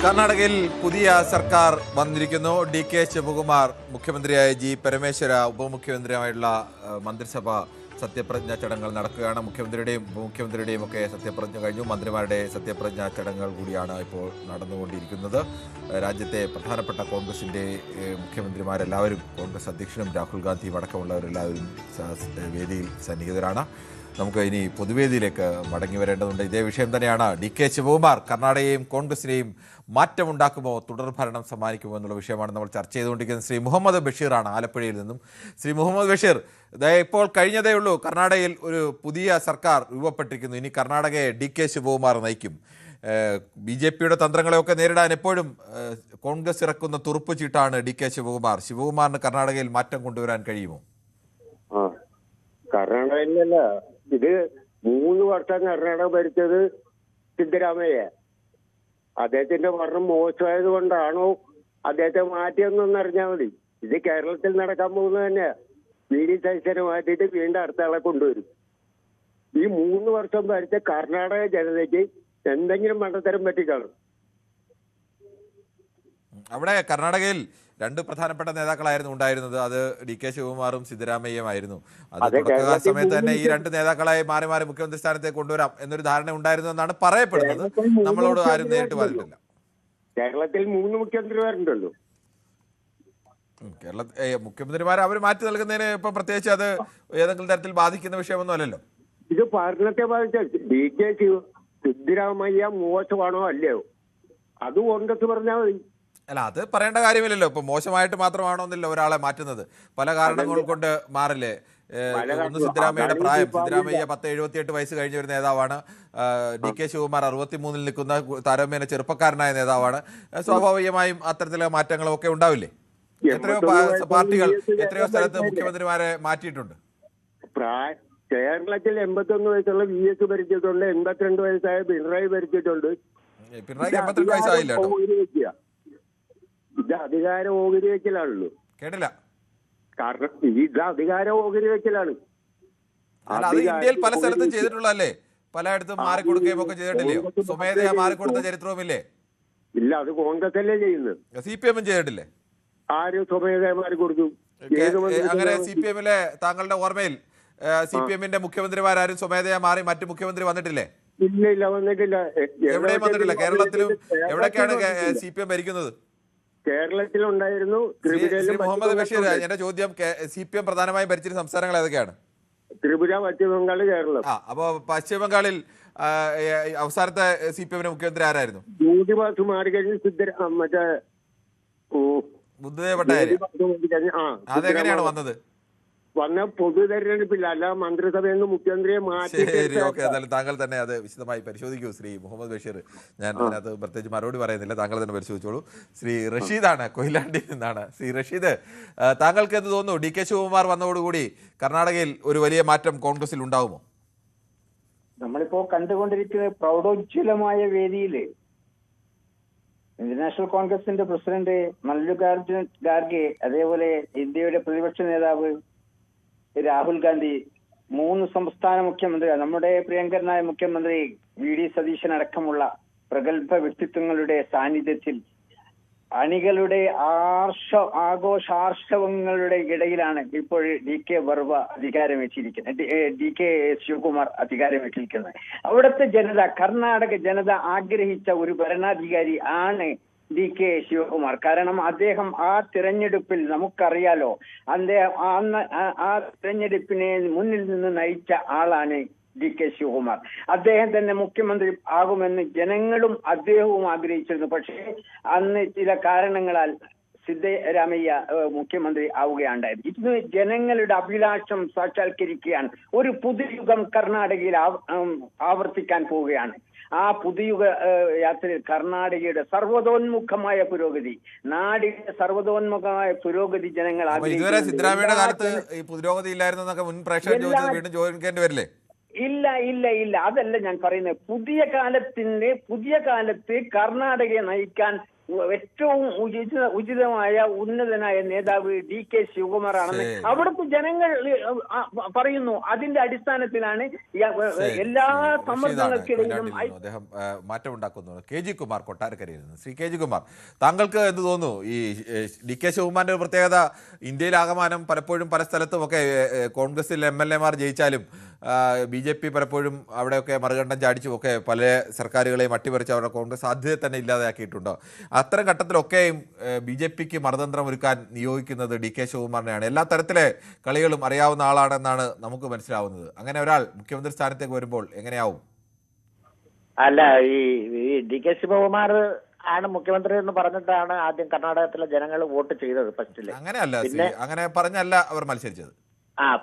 കർണാടകയിൽ പുതിയ സർക്കാർ വന്നിരിക്കുന്നു. ഡി കെ ശിവകുമാർ മുഖ്യമന്ത്രിയായ ജി പരമേശ്വര ഉപമുഖ്യമന്ത്രിയുമായുള്ള മന്ത്രിസഭ സത്യപ്രതിജ്ഞാ ചടങ്ങുകൾ നടക്കുകയാണ്. മുഖ്യമന്ത്രിയുടെയും ഉപമുഖ്യമന്ത്രിയുടെയും ഒക്കെ സത്യപ്രതിജ്ഞ കഴിഞ്ഞു. മന്ത്രിമാരുടെ സത്യപ്രതിജ്ഞാ ചടങ്ങുകൾ കൂടിയാണ് ഇപ്പോൾ നടന്നുകൊണ്ടിരിക്കുന്നത്. രാജ്യത്തെ പ്രധാനപ്പെട്ട കോൺഗ്രസിൻ്റെ മുഖ്യമന്ത്രിമാരെല്ലാവരും, കോൺഗ്രസ് അധ്യക്ഷനും രാഹുൽ ഗാന്ധിയും അടക്കമുള്ളവരെല്ലാവരും വേദിയിൽ സന്നിഹിതരാണ്. നമുക്ക് ഇനി പൊതുവേദിയിലേക്ക് മടങ്ങി വരേണ്ടതുണ്ട്. ഇതേ വിഷയം തന്നെയാണ്. ഡി കെ ശിവകുമാർ കർണാടകയെയും കോൺഗ്രസിനെയും മാറ്റമുണ്ടാക്കുമോ, തുടർഭരണം സമ്മാനിക്കുമോ എന്നുള്ള വിഷയമാണ് നമ്മൾ ചർച്ച ചെയ്തുകൊണ്ടിരിക്കുന്നത്. ശ്രീ മുഹമ്മദ് ബഷീറാണ് ആലപ്പുഴയിൽ നിന്നും. ശ്രീ മുഹമ്മദ് ബഷീർ, ഇപ്പോൾ കഴിഞ്ഞതേ ഉള്ളൂ കർണാടകയിൽ ഒരു പുതിയ സർക്കാർ രൂപപ്പെട്ടിരിക്കുന്നു. ഇനി കർണാടകയെ ഡി കെ ശിവകുമാർ നയിക്കും. ബി ജെ പിയുടെ തന്ത്രങ്ങളെയൊക്കെ നേരിടാൻ എപ്പോഴും കോൺഗ്രസ് ഇറക്കുന്ന തുറുപ്പ് ചീട്ടാണ് ഡി കെ ശിവകുമാർ. ശിവകുമാറിന് കർണാടകയിൽ മാറ്റം കൊണ്ടുവരാൻ കഴിയുമോ? കർണാടകയിലല്ല, ഇത് 3 വർഷം കർണാടക ഭരിച്ചത് സിദ്ധരാമയ്യ. അദ്ദേഹത്തിന്റെ ഭരണം മോശമായത് കൊണ്ടാണോ അദ്ദേഹത്തെ മാറ്റിയെന്നൊന്ന് അറിഞ്ഞാൽ മതി. ഇത് കേരളത്തിൽ നടക്കാൻ പോകുന്നത് തന്നെ. വി.ഡി. സതീശനെ മാറ്റിയിട്ട് വീണ്ടും അടുത്ത ആളെ കൊണ്ടുവരും. ഈ 3 വർഷം ഭരിച്ച കർണാടക ജനതയ്ക്ക് എന്തെങ്കിലും മണ്ടത്തരം പറ്റിക്കാണും. അവിടെ കർണാടകയിൽ 2 പ്രധാനപ്പെട്ട നേതാക്കളായിരുന്നു ഉണ്ടായിരുന്നത്. അത് ഡി കെ ശിവകുമാറും സിദ്ധരാമയ്യയുമായിരുന്നു. അത് തുടക്കകാല സമയത്ത് തന്നെ ഈ 2 നേതാക്കളായി മാറി മാറി മുഖ്യമന്ത്രി സ്ഥാനത്തേക്ക് കൊണ്ടുവരാം എന്നൊരു ധാരണ ഉണ്ടായിരുന്നു എന്നാണ് പറയപ്പെടുന്നത്. നമ്മളോട് ആരും നേരിട്ട് പറഞ്ഞിട്ടില്ല. കേരളത്തിൽ 3 മുഖ്യമന്ത്രിമാരുണ്ടല്ലോ. മുഖ്യമന്ത്രിമാരെ അവർ മാറ്റി നൽകുന്നതിന് ഇപ്പൊ പ്രത്യേകിച്ച് അത് ഏതെങ്കിലും തരത്തിൽ ബാധിക്കുന്ന വിഷയമൊന്നും അല്ലല്ലോ. ഇത് ഭരണത്തെ ബാധിച്ച ഡി കെ സിദ്ധരാമയ്യ മോശമാണോ അല്ലയോ അത് കോൺഗ്രസ് പറഞ്ഞാൽ മതി. അല്ല, അത് പറയേണ്ട കാര്യമില്ലല്ലോ. ഇപ്പൊ മോശമായിട്ട് മാത്രമാണോ എന്നില്ല ഒരാളെ മാറ്റുന്നത്. പല കാരണങ്ങൾ കൊണ്ട് മാറില്ലേ. ഒന്ന് സിദ്ധരാമയ്യയുടെ പ്രായം. സിദ്ധരാമയ്യ 78 വയസ്സ് കഴിഞ്ഞ ഒരു നേതാവാണ്. ഡി കെ ശിവകുമാർ 63 നിൽക്കുന്ന താരതമ്യേന ചെറുപ്പക്കാരനായ നേതാവാണ്. സ്വാഭാവികമായും അത്തരത്തിലുള്ള മാറ്റങ്ങളൊക്കെ ഉണ്ടാവില്ലേ. എത്രയോ പാർട്ടികൾ എത്രയോ സ്ഥലത്ത് മുഖ്യമന്ത്രിമാരെ മാറ്റിയിട്ടുണ്ട്. കേരളത്തിൽ 81 വയസ്സുള്ള VS ഭരിച്ചിട്ടുണ്ട്. 82 വയസ്സായ പിണറായി ഭരിച്ചിട്ടുണ്ട്. പിണറായിക്ക് 82 വയസ്സായില്ല. ഇത് അധികാര ഓഹരി വെക്കലാണല്ലോ. കേട്ടില്ല. കാരണം ഇത് അധികാര ഓഹരി വെക്കലാണ്. അത് ഇന്ത്യയിൽ പല സ്ഥലത്തും ചെയ്തിട്ടുള്ളതല്ലേ. പലയിടത്തും മാറിക്കൊടുക്കുകയും ഒക്കെ ചെയ്തിട്ടില്ലയോ? സ്വമേധയാ മാറിക്കൊടുത്ത ചരിത്രവുമില്ലേ? ഇല്ല, അത് കോൺഗ്രസ് അല്ലേ ചെയ്യുന്നത്. CPM ചെയ്തിട്ടില്ലേ? ആരും സ്വമേധയാ മാറിക്കൊടുത്തു. അങ്ങനെ CPM-ലെ താങ്കളുടെ ഓർമ്മയിൽ CPM-ന്റെ മുഖ്യമന്ത്രിമാരും സ്വമേധയാ മാറി മറ്റു മുഖ്യമന്ത്രി വന്നിട്ടില്ലേ? ഇല്ല, വന്നിട്ടില്ല. എവിടെയും വന്നിട്ടില്ല. കേരളത്തിലും എവിടേക്കാണ് CPM ഭരിക്കുന്നത്? കേരളത്തിലുണ്ടായിരുന്നു. ശ്രീ മുഹമ്മദ് ബഷീർ, എന്റെ ചോദ്യം CPM പ്രധാനമായും ഭരിച്ചിരുന്ന സംസ്ഥാനങ്ങൾ ഏതൊക്കെയാണ്? ത്രിപുര, പശ്ചിമ ബംഗാൾ, കേരളം. അപ്പൊ പശ്ചിമ ബംഗാളിൽ അവസാനത്തെ CPM-ന്റെ മുഖ്യമന്ത്രി ആരായിരുന്നു? ബൂദിവാസ് മാറി കഴിഞ്ഞ് മറ്റേ ബുദ്ധദേവ് ഭട്ടാചാര്യ. അതെങ്ങനെയാണ് വന്നത്? വന്ന പൊതു തെരഞ്ഞെടുപ്പില്ല, അല്ല മന്ത്രിസഭയിൽ നിന്ന് മുഖ്യമന്ത്രിയെ മാറ്റി. ശരി, ഓക്കെ. എന്തായാലും താങ്കൾ തന്നെ അത് വിശദമായി പരിശോധിക്കൂ ശ്രീ മുഹമ്മദ് ബഷീർ. ഞാൻ അതിനകത്ത് പ്രത്യേകിച്ച് മറുപടി പറയുന്നില്ല, താങ്കൾ തന്നെ പരിശോധിച്ചോളൂ. ശ്രീ റഷീദാണ് കൊയിലാണ്ടിയിൽ നിന്നാണ്. ശ്രീ റഷീദ്, താങ്കൾക്ക് എന്ത് തോന്നുന്നു? ഡി കെ ശിവകുമാർ വന്നതോടുകൂടി കർണാടകയിൽ ഒരു വലിയ മാറ്റം കോൺഗ്രസിൽ ഉണ്ടാവുമോ? നമ്മളിപ്പോ കണ്ടുകൊണ്ടിരിക്കുന്ന പ്രൗഢോജ്വലമായ വേദിയിൽ ഇന്ത്യൻ കോൺഗ്രസിന്റെ പ്രസിഡന്റ് മല്ലികാർജുൻ ഖാർഗെ, അതേപോലെ ഇന്ത്യയുടെ പ്രതിപക്ഷ നേതാവ് രാഹുൽ ഗാന്ധി, 3 സംസ്ഥാന മുഖ്യമന്ത്രി, നമ്മുടെ പ്രിയങ്കരനായ മുഖ്യമന്ത്രി വി.ഡി. സതീശൻ അടക്കമുള്ള പ്രഗത്ഭ വ്യക്തിത്വങ്ങളുടെ സാന്നിധ്യത്തിൽ അണികളുടെ ആഘോഷാർഷവങ്ങളുടെ ഇടയിലാണ് ഇപ്പോൾ ഡി കെ വർമ്മ അധികാരമേറ്റിരിക്കുന്നത്, ഡി കെ ശിവകുമാർ അധികാരമേറ്റിരിക്കുന്നത്. അവിടുത്തെ ജനത, കർണാടക ജനത ആഗ്രഹിച്ച ഒരു ഭരണാധികാരി ആണ് ഡി കെ ശിവകുമാർ. കാരണം അദ്ദേഹം ആ തിരഞ്ഞെടുപ്പിൽ നമുക്കറിയാലോ, അദ്ദേഹം ആ തിരഞ്ഞെടുപ്പിനെ മുന്നിൽ നിന്ന് നയിച്ച ആളാണ് ഡി കെ ശിവകുമാർ. അദ്ദേഹം തന്നെ മുഖ്യമന്ത്രി ആകുമെന്ന് ജനങ്ങളും അദ്ദേഹവും ആഗ്രഹിച്ചിരുന്നു. പക്ഷേ അന്ന് ചില കാരണങ്ങളാൽ സിദ്ധരാമയ്യ മുഖ്യമന്ത്രി ആവുകയുണ്ടായത്. ഇന്ന് ജനങ്ങളുടെ അഭിലാഷം സാക്ഷാത്കരിക്കുകയാണ്. ഒരു പുതുയുഗം കർണാടകയിൽ ആവർത്തിക്കാൻ പോവുകയാണ്. ആ പുതുയുഗ യാത്രയിൽ കർണാടകയുടെ സർവ്വതോന്മുഖമായ പുരോഗതി, നാടിന്റെ സർവ്വതോന്മുഖമായ പുരോഗതി ജനങ്ങൾ ഇതുവരെ സിദ്ധരാമയ്യയുടെ കാലത്ത് ഈ പുരോഗതി ഇല്ലായിരുന്നൊക്കെ മുൻ പ്രേക്ഷകർ ചോദിച്ചത് വീണ്ടും ചോദിക്കേണ്ടി വരില്ലേ? ഇല്ല, അതല്ല ഞാൻ പറയുന്നത്. പുതിയ കാലത്ത് കർണാടകയെ നയിക്കാൻ ഏറ്റവും ഉചിതമായ ഉന്നതനായ നേതാവ് DK ശിവകുമാർ ആണെന്ന് അവിടുത്തെ ജനങ്ങൾ പറയുന്നു. അതിന്റെ അടിസ്ഥാനത്തിലാണ് എല്ലാ സമ്മർദ്ദങ്ങൾക്കിടയിലും അദ്ദേഹം മാറ്റമുണ്ടാക്കുന്നു. KG കുമാർ കൊട്ടാരക്കരയിൽ നിന്ന്. ശ്രീ KG കുമാർ, താങ്കൾക്ക് എന്ത് തോന്നുന്നു? ഈ DK ശിവകുമാറിന്റെ ഒരു പ്രത്യേകത, ഇന്ത്യയിലാകമാനം പലപ്പോഴും പല സ്ഥലത്തുമൊക്കെ കോൺഗ്രസിൽ MLA മാർ ജയിച്ചാലും BJP പലപ്പോഴും അവിടെയൊക്കെ മറുകണ്ഠം ചാടിച്ചുമൊക്കെ പല സർക്കാരുകളെയും അട്ടിമറിച്ച് അവരുടെ കോൺഗ്രസ് സാധ്യത തന്നെ ഇല്ലാതെയാക്കിയിട്ടുണ്ടോ? അത്തരം ഘട്ടത്തിലൊക്കെയും BJPക്ക് മറുതന്ത്രം ഒരുക്കാൻ നിയോഗിക്കുന്നത് DK ശിവകുമാറിനെയാണ്. എല്ലാ തരത്തിലെ കളികളും അറിയാവുന്ന ആളാണെന്നാണ് നമുക്ക് മനസ്സിലാവുന്നത്. അങ്ങനെ ഒരാൾ മുഖ്യമന്ത്രി സ്ഥാനത്തേക്ക് വരുമ്പോൾ എങ്ങനെയാവും? അല്ല, ഈ DK ശിവകുമാർ ആണ് മുഖ്യമന്ത്രി എന്ന് പറഞ്ഞിട്ടാണ് ആദ്യം കർണാടകത്തിലെ ജനങ്ങൾ വോട്ട് ചെയ്തത് ഫസ്റ്റില്. അങ്ങനെയല്ല, അങ്ങനെ പറഞ്ഞല്ല അവർ മത്സരിച്ചത്.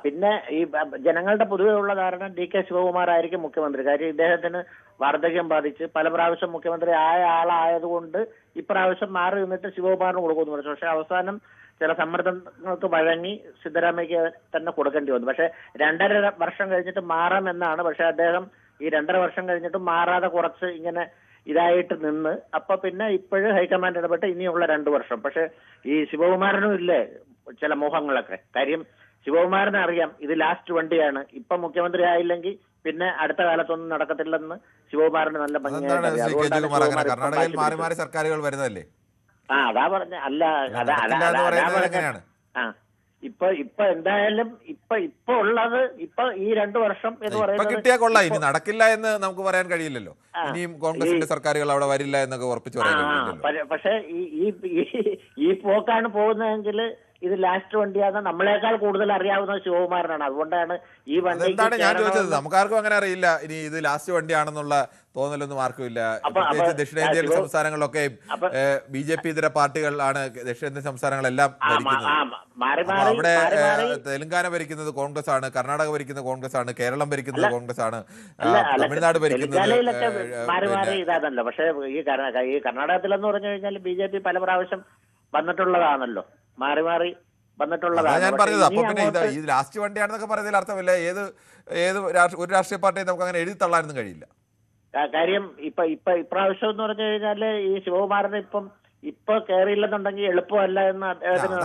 പിന്നെ ഈ ജനങ്ങളുടെ പൊതുവെ ഉള്ള ധാരണ DK ശിവകുമാർ ആയിരിക്കും മുഖ്യമന്ത്രി. കാര്യം ഇദ്ദേഹത്തിന് വാർദ്ധക്യം ബാധിച്ച് പല പ്രാവശ്യം മുഖ്യമന്ത്രി ആയ ആളായതുകൊണ്ട് ഇപ്രാവശ്യം മാറി നിന്നിട്ട് ശിവകുമാറിന് കൊടുക്കുമെന്ന് പറഞ്ഞു. പക്ഷെ അവസാനം ചില സമ്മർദ്ദങ്ങൾക്ക് വഴങ്ങി സിദ്ധരാമയ്ക്ക് തന്നെ കൊടുക്കേണ്ടി വന്നു. പക്ഷെ 2.5 വർഷം കഴിഞ്ഞിട്ട് മാറാമെന്നാണ്. പക്ഷെ അദ്ദേഹം ഈ 2.5 വർഷം കഴിഞ്ഞിട്ട് മാറാതെ കുറച്ച് ഇങ്ങനെ ഇതായിട്ട് നിന്ന് അപ്പൊ പിന്നെ ഇപ്പോഴും ഹൈക്കമാൻഡ് ഇടപെട്ട് ഇനിയുള്ള 2 വർഷം. പക്ഷെ ഈ ശിവകുമാറിനും ഇല്ലേ ചില മോഹങ്ങളൊക്കെ. കാര്യം ശിവകുമാറിനെ അറിയാം ഇത് ലാസ്റ്റ് വണ്ടിയാണ്. ഇപ്പൊ മുഖ്യമന്ത്രി ആയില്ലെങ്കിൽ പിന്നെ അടുത്ത കാലത്തൊന്നും നടക്കത്തില്ലെന്ന് ശിവകുമാറിന് നല്ല കർണാടകയിൽ മാറി മാറി സർക്കാരുകൾ വരുന്നതല്ലേ? അതാ പറഞ്ഞ അല്ല ഇപ്പൊ എന്തായാലും ഇപ്പൊ ഉള്ളത് ഈ 2 വർഷം എന്ന് പറയുന്നത് കിട്ടിയാ കൊള്ളാം. ഇനി നടക്കില്ല എന്ന് നമുക്ക് പറയാൻ കഴിയില്ലല്ലോ. ഇനിയും കോൺഗ്രസിന്റെ സർക്കാരുകൾ അവിടെ വരില്ല എന്നൊക്കെ ഉറപ്പിച്ചു പറയാൻ കഴിയില്ലല്ലോ. പക്ഷെ ഈ പോക്കാണ് പോകുന്നതെങ്കിൽ ഇത് ലാസ്റ്റ് വണ്ടിയാണ്. നമ്മളെക്കാൾ കൂടുതൽ അറിയാവുന്ന ശിവകുമാരനാണ്. അതുകൊണ്ടാണ് ഈ വണ്ടി. എന്താണ് ഞാൻ ചോദിച്ചത്, നമുക്കാർക്കും അങ്ങനെ അറിയില്ല ഇനി ഇത് ലാസ്റ്റ് വണ്ടിയാണെന്നുള്ള തോന്നലൊന്നും ആർക്കും ഇല്ല. പ്രത്യേകിച്ച് ദക്ഷിണേന്ത്യൻ സംസ്ഥാനങ്ങളിലൊക്കെ BJP ഇതര പാർട്ടികളാണ് ദക്ഷിണേന്ത്യൻ സംസ്ഥാനങ്ങളെല്ലാം ഭരിക്കുന്നത്. അവിടെ തെലങ്കാന ഭരിക്കുന്നത് കോൺഗ്രസ് ആണ്, കർണാടക ഭരിക്കുന്നത് കോൺഗ്രസ് ആണ്, കേരളം ഭരിക്കുന്നത് കോൺഗ്രസ് ആണ്, തമിഴ്നാട് ഭരിക്കുന്നത്. ഇതാണല്ലോ. പക്ഷെ ഈ കർണാടകത്തിലെന്ന് പറഞ്ഞു കഴിഞ്ഞാൽ BJP പല പ്രാവശ്യം വന്നിട്ടുള്ളതാണല്ലോ, മാറി മാറി വന്നിട്ടുള്ളതാണ്. ഞാൻ പറഞ്ഞത് അപ്പൊ പിന്നെ ഇത് ലാസ്റ്റ് വണ്ടിയാണെന്നൊക്കെ പറയുന്നതിൽ അർത്ഥമില്ല. ഒരു രാഷ്ട്രീയ പാർട്ടിയെ നമുക്ക് അങ്ങനെ എഴുതി തള്ളാനൊന്നും കഴിയില്ല. കാര്യം ഇപ്രാവശ്യം എന്ന് പറഞ്ഞു കഴിഞ്ഞാല് ഈ ശിവകുമാറിന് ഇപ്പൊ കയറിയില്ലെന്നുണ്ടെങ്കിൽ എളുപ്പമല്ല എന്ന് അദ്ദേഹത്തിന്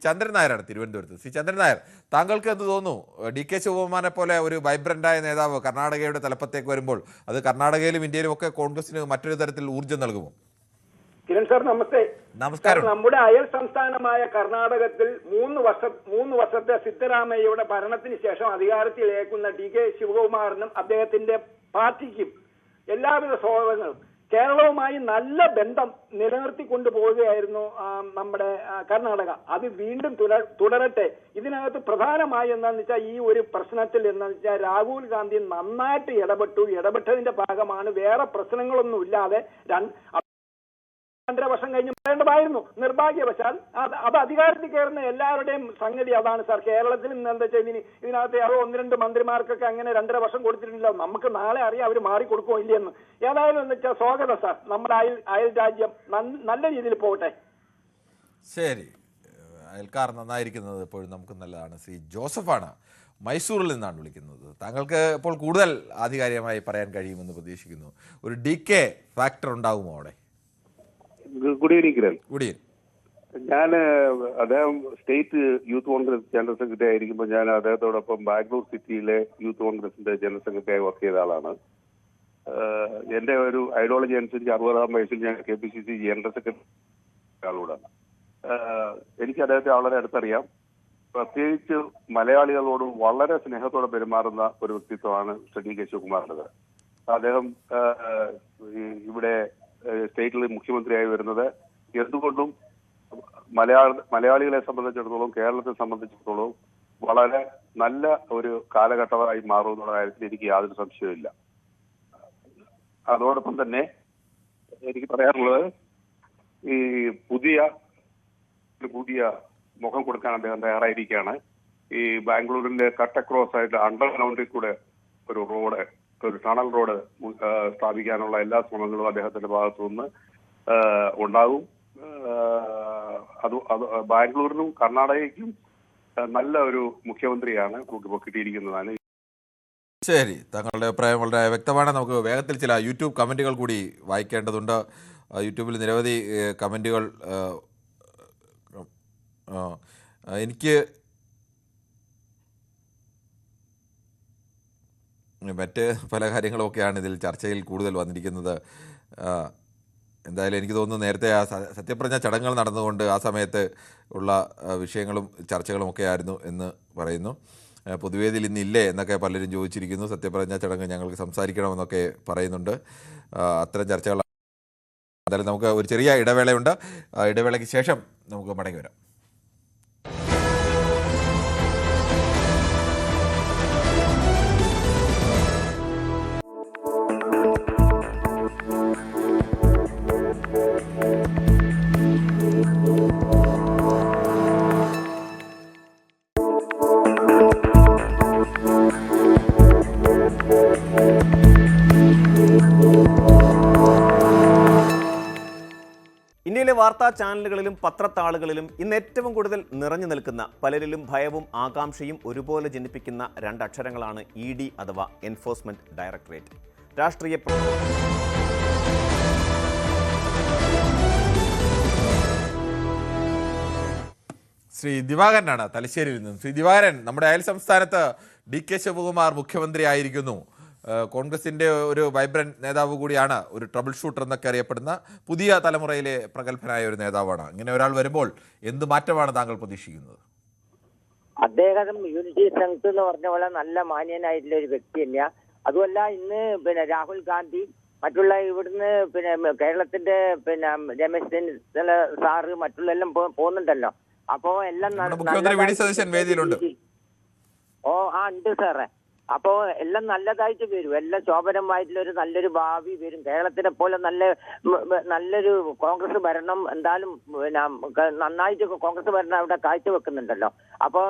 ചന്ദ്രൻ നായരാണ് തിരുവനന്തപുരത്ത്. ശ്രീ ചന്ദ്രൻ നായർ, താങ്കൾക്ക് എന്ത് തോന്നുന്നു? DK ശിവകുമാറിനെ പോലെ ഒരു വൈബ്രന്റായ നേതാവ് കർണാടകയുടെ തലപ്പത്തേക്ക് വരുമ്പോൾ അത് കർണാടകയിലും ഇന്ത്യയിലും ഒക്കെ കോൺഗ്രസിന് മറ്റൊരു തരത്തിൽ ഊർജ്ജം നൽകുമോ? കിരൺ സാർ നമസ്തേ. നമസ്കാരം. നമ്മുടെ അയൽ സംസ്ഥാനമായ കർണാടകത്തിൽ 3 വർഷത്തെ സിദ്ധരാമയ്യയുടെ ഭരണത്തിന് ശേഷം അധികാരത്തിലേക്കുന്ന DK ശിവകുമാറിനും അദ്ദേഹത്തിന്റെ പാർട്ടിക്കും എല്ലാവിധ സ്വാഗതങ്ങളും. കേരളവുമായി നല്ല ബന്ധം നിലനിർത്തിക്കൊണ്ടു പോവുകയായിരുന്നു നമ്മുടെ കർണാടക. അത് വീണ്ടും തുടരട്ടെ. ഇതിനകത്ത് പ്രധാനമായി എന്താണെന്ന് വെച്ചാൽ ഈ ഒരു പ്രശ്നത്തിൽ എന്താണെന്ന് വെച്ചാൽ രാഹുൽ ഗാന്ധി നന്നായിട്ട് ഇടപെട്ടതിന്റെ ഭാഗമാണ്. വേറെ പ്രശ്നങ്ങളൊന്നും ഇല്ലാതെ 2.5 വർഷം കഴിഞ്ഞ് പറയേണ്ടതായിരുന്നു. നിർഭാഗ്യവശാൽ അത് അധികാരത്തിൽ കയറുന്ന എല്ലാവരുടെയും സംഗതി അതാണ് സാർ. കേരളത്തിൽ എന്താ വെച്ചാൽ ഇതിനകത്ത് 1-2 മന്ത്രിമാർക്കൊക്കെ അങ്ങനെ 2.5 വർഷം കൊടുത്തിട്ടില്ല. നമുക്ക് നാളെ അറിയാം അവർ മാറിക്കൊടുക്കുമോ ഇല്ലെന്ന്. ഏതായാലും എന്ന് വെച്ചാൽ സ്വാഗതം സാർ. നമ്മുടെ അയൽ രാജ്യം നല്ല രീതിയിൽ പോകട്ടെ. ശരി, അയൽക്കാർ നന്നായിരിക്കുന്നത് എപ്പോഴും നമുക്ക് നല്ലതാണ്. ശ്രീ ജോസഫാണ് മൈസൂരിൽ നിന്നാണ് വിളിക്കുന്നത്. താങ്കൾക്ക് ഇപ്പോൾ കൂടുതൽ ആധികാരികമായി പറയാൻ കഴിയുമെന്ന് പ്രതീക്ഷിക്കുന്നു. ഒരു DK ഫാക്ടർ ഉണ്ടാകുമോ അവിടെ? Good evening Kiran. Good evening. ഞാൻ അദ്ദേഹം state youth Congress general secretary ആയിരിക്കുമ്പോൾ ഞാൻ അദ്ദേഹത്തോടൊപ്പം ബാംഗ്ലൂർ സിറ്റിയിലെ യൂത്ത് കോൺഗ്രസിന്റെ ജനറൽ സെക്രട്ടറിയായി വർക്ക് ചെയ്ത ആളാണ്. എന്റെ ഒരു ഐഡിയോളജി അനുസരിച്ച് 60-ാം വയസ്സിൽ ഞാൻ KPCC ജനറൽ സെക്രട്ടറി ആളോടാണ്. എനിക്ക് അദ്ദേഹത്തെ വളരെ അടുത്തറിയാം. പ്രത്യേകിച്ച് മലയാളികളോട് വളരെ സ്നേഹത്തോടെ പെരുമാറുന്ന ഒരു വ്യക്തിത്വമാണ് DK ശിവകുമാറിൻ്റെത്. അദ്ദേഹം ഇവിടെ സ്റ്റേറ്റിൽ മുഖ്യമന്ത്രിയായി വരുന്നത് എന്തുകൊണ്ടും മലയാളികളെ സംബന്ധിച്ചിടത്തോളം കേരളത്തെ സംബന്ധിച്ചിടത്തോളം വളരെ നല്ല ഒരു കാലഘട്ടമായി മാറുമെന്നുള്ള കാര്യത്തിൽ എനിക്ക് യാതൊരു സംശയവുമില്ല. അതോടൊപ്പം തന്നെ എനിക്ക് പറയാനുള്ളത് ഈ പുതിയ മുഖം കൊടുക്കാൻ അദ്ദേഹം തയ്യാറായിരിക്കുകയാണ്. ഈ ബാംഗ്ലൂരിന്റെ കട്ട് അക്രോസ് ആയിട്ട് അണ്ടർഗ്രൗണ്ടിൽ കൂടെ ഒരു ടണൽ റോഡ് സ്ഥാപിക്കാനുള്ള എല്ലാ ശ്രമങ്ങളും അദ്ദേഹത്തിന്റെ ഭാഗത്തു നിന്ന് ഉണ്ടാകും. അത് ബാംഗ്ലൂരിനും കർണാടകയ്ക്കും നല്ല ഒരു മുഖ്യമന്ത്രിയാണ് നമുക്കിപ്പോൾ കിട്ടിയിരിക്കുന്നതാണ്. ശരി, താങ്കളുടെ അഭിപ്രായം വളരെ വ്യക്തമാണ്. നമുക്ക് വേഗത്തിൽ ചില യൂട്യൂബ് കമൻറ്റുകൾ കൂടി വായിക്കേണ്ടതുണ്ട്. യൂട്യൂബിൽ നിരവധി കമൻറ്റുകൾ എനിക്ക് മറ്റ് പല കാര്യങ്ങളുമൊക്കെയാണ് ഇതിൽ ചർച്ചയിൽ കൂടുതൽ വന്നിരിക്കുന്നത്. എന്തായാലും എനിക്ക് തോന്നുന്നു നേരത്തെ ആ സത്യപ്രതിജ്ഞ ചടങ്ങുകൾ നടന്നുകൊണ്ട് ആ സമയത്ത് ഉള്ള വിഷയങ്ങളും ചർച്ചകളും ഒക്കെ ആയിരുന്നു എന്ന് പറയുന്നു. പൊതുവേദിയിൽ ഇന്നില്ലേ എന്നൊക്കെ പലരും ചോദിച്ചിരിക്കുന്നു. സത്യപ്രതിജ്ഞ ചടങ്ങ് ഞങ്ങൾക്ക് സംസാരിക്കണമെന്നൊക്കെ പറയുന്നുണ്ട്. അത്തരം ചർച്ചകൾ. എന്തായാലും നമുക്ക് ഒരു ചെറിയ ഇടവേളയുണ്ട്. ഇടവേളയ്ക്ക് ശേഷം നമുക്ക് മടങ്ങി വരാം. ഇന്ത്യയിലെ വാർത്താ ചാനലുകളിലും പത്രത്താളുകളിലും ഇന്ന് ഏറ്റവും കൂടുതൽ നിറഞ്ഞു നിൽക്കുന്ന, പലരിലും ഭയവും ആകാംക്ഷയും ഒരുപോലെ ജനിപ്പിക്കുന്ന രണ്ടക്ഷരങ്ങളാണ് ED അഥവാ എൻഫോഴ്സ്മെന്റ് ഡയറക്ടറേറ്റ്. രാഷ്ട്രീയ ശ്രീ ദിവാകരനാണ് തലശ്ശേരിയിൽ നിന്നും. ശ്രീ ദിവാകരൻ, നമ്മുടെ അയൽ സംസ്ഥാനത്ത് DK ശിവകുമാർ മുഖ്യമന്ത്രി ആയിരിക്കുന്നു. കോൺഗ്രസിൻ്റെ ഒരു വൈബ്രന്റ് നേതാവ് കൂടിയാണ്, ഒരു ട്രബിൾ ഷൂട്ടർ എന്നൊക്കെ അറിയപ്പെടുന്ന പുതിയ തലമുറയിലെ പ്രഗത്ഭനായ ഒരു നേതാവാണ്. ഇങ്ങനെ ഒരാൾ വരുമ്പോൾ എന്ത് മാറ്റമാണ് താങ്കൾ പ്രതീക്ഷിക്കുന്നത്? അദ്ദേഹം യൂണിറ്റി സ്ട്രെങ്ത് എന്ന് പറഞ്ഞ പോലെ നല്ല മാന്യനായിട്ടുള്ള ഒരു വ്യക്തി തന്നെയാ. അതുമല്ല, ഇന്ന് രാഹുൽ ഗാന്ധി മറ്റുള്ള ഇവിടുന്ന് കേരളത്തിന്റെ രമേശ് ചെന്നിത്തല സാറ് മറ്റുള്ള എല്ലാം പോകുന്നുണ്ടല്ലോ. അപ്പോ എല്ലാം ഉണ്ട് സാറേ. അപ്പോ എല്ലാം നല്ലതായിട്ട് വരും, എല്ലാം ശോഭനമായിട്ടുള്ള ഒരു നല്ലൊരു ഭാവി വരും. കേരളത്തിനെ പോലെ നല്ലൊരു കോൺഗ്രസ് ഭരണം എന്തായാലും നന്നായിട്ട് കോൺഗ്രസ് ഭരണം അവിടെ കാഴ്ചവെക്കുന്നുണ്ടല്ലോ. അപ്പൊ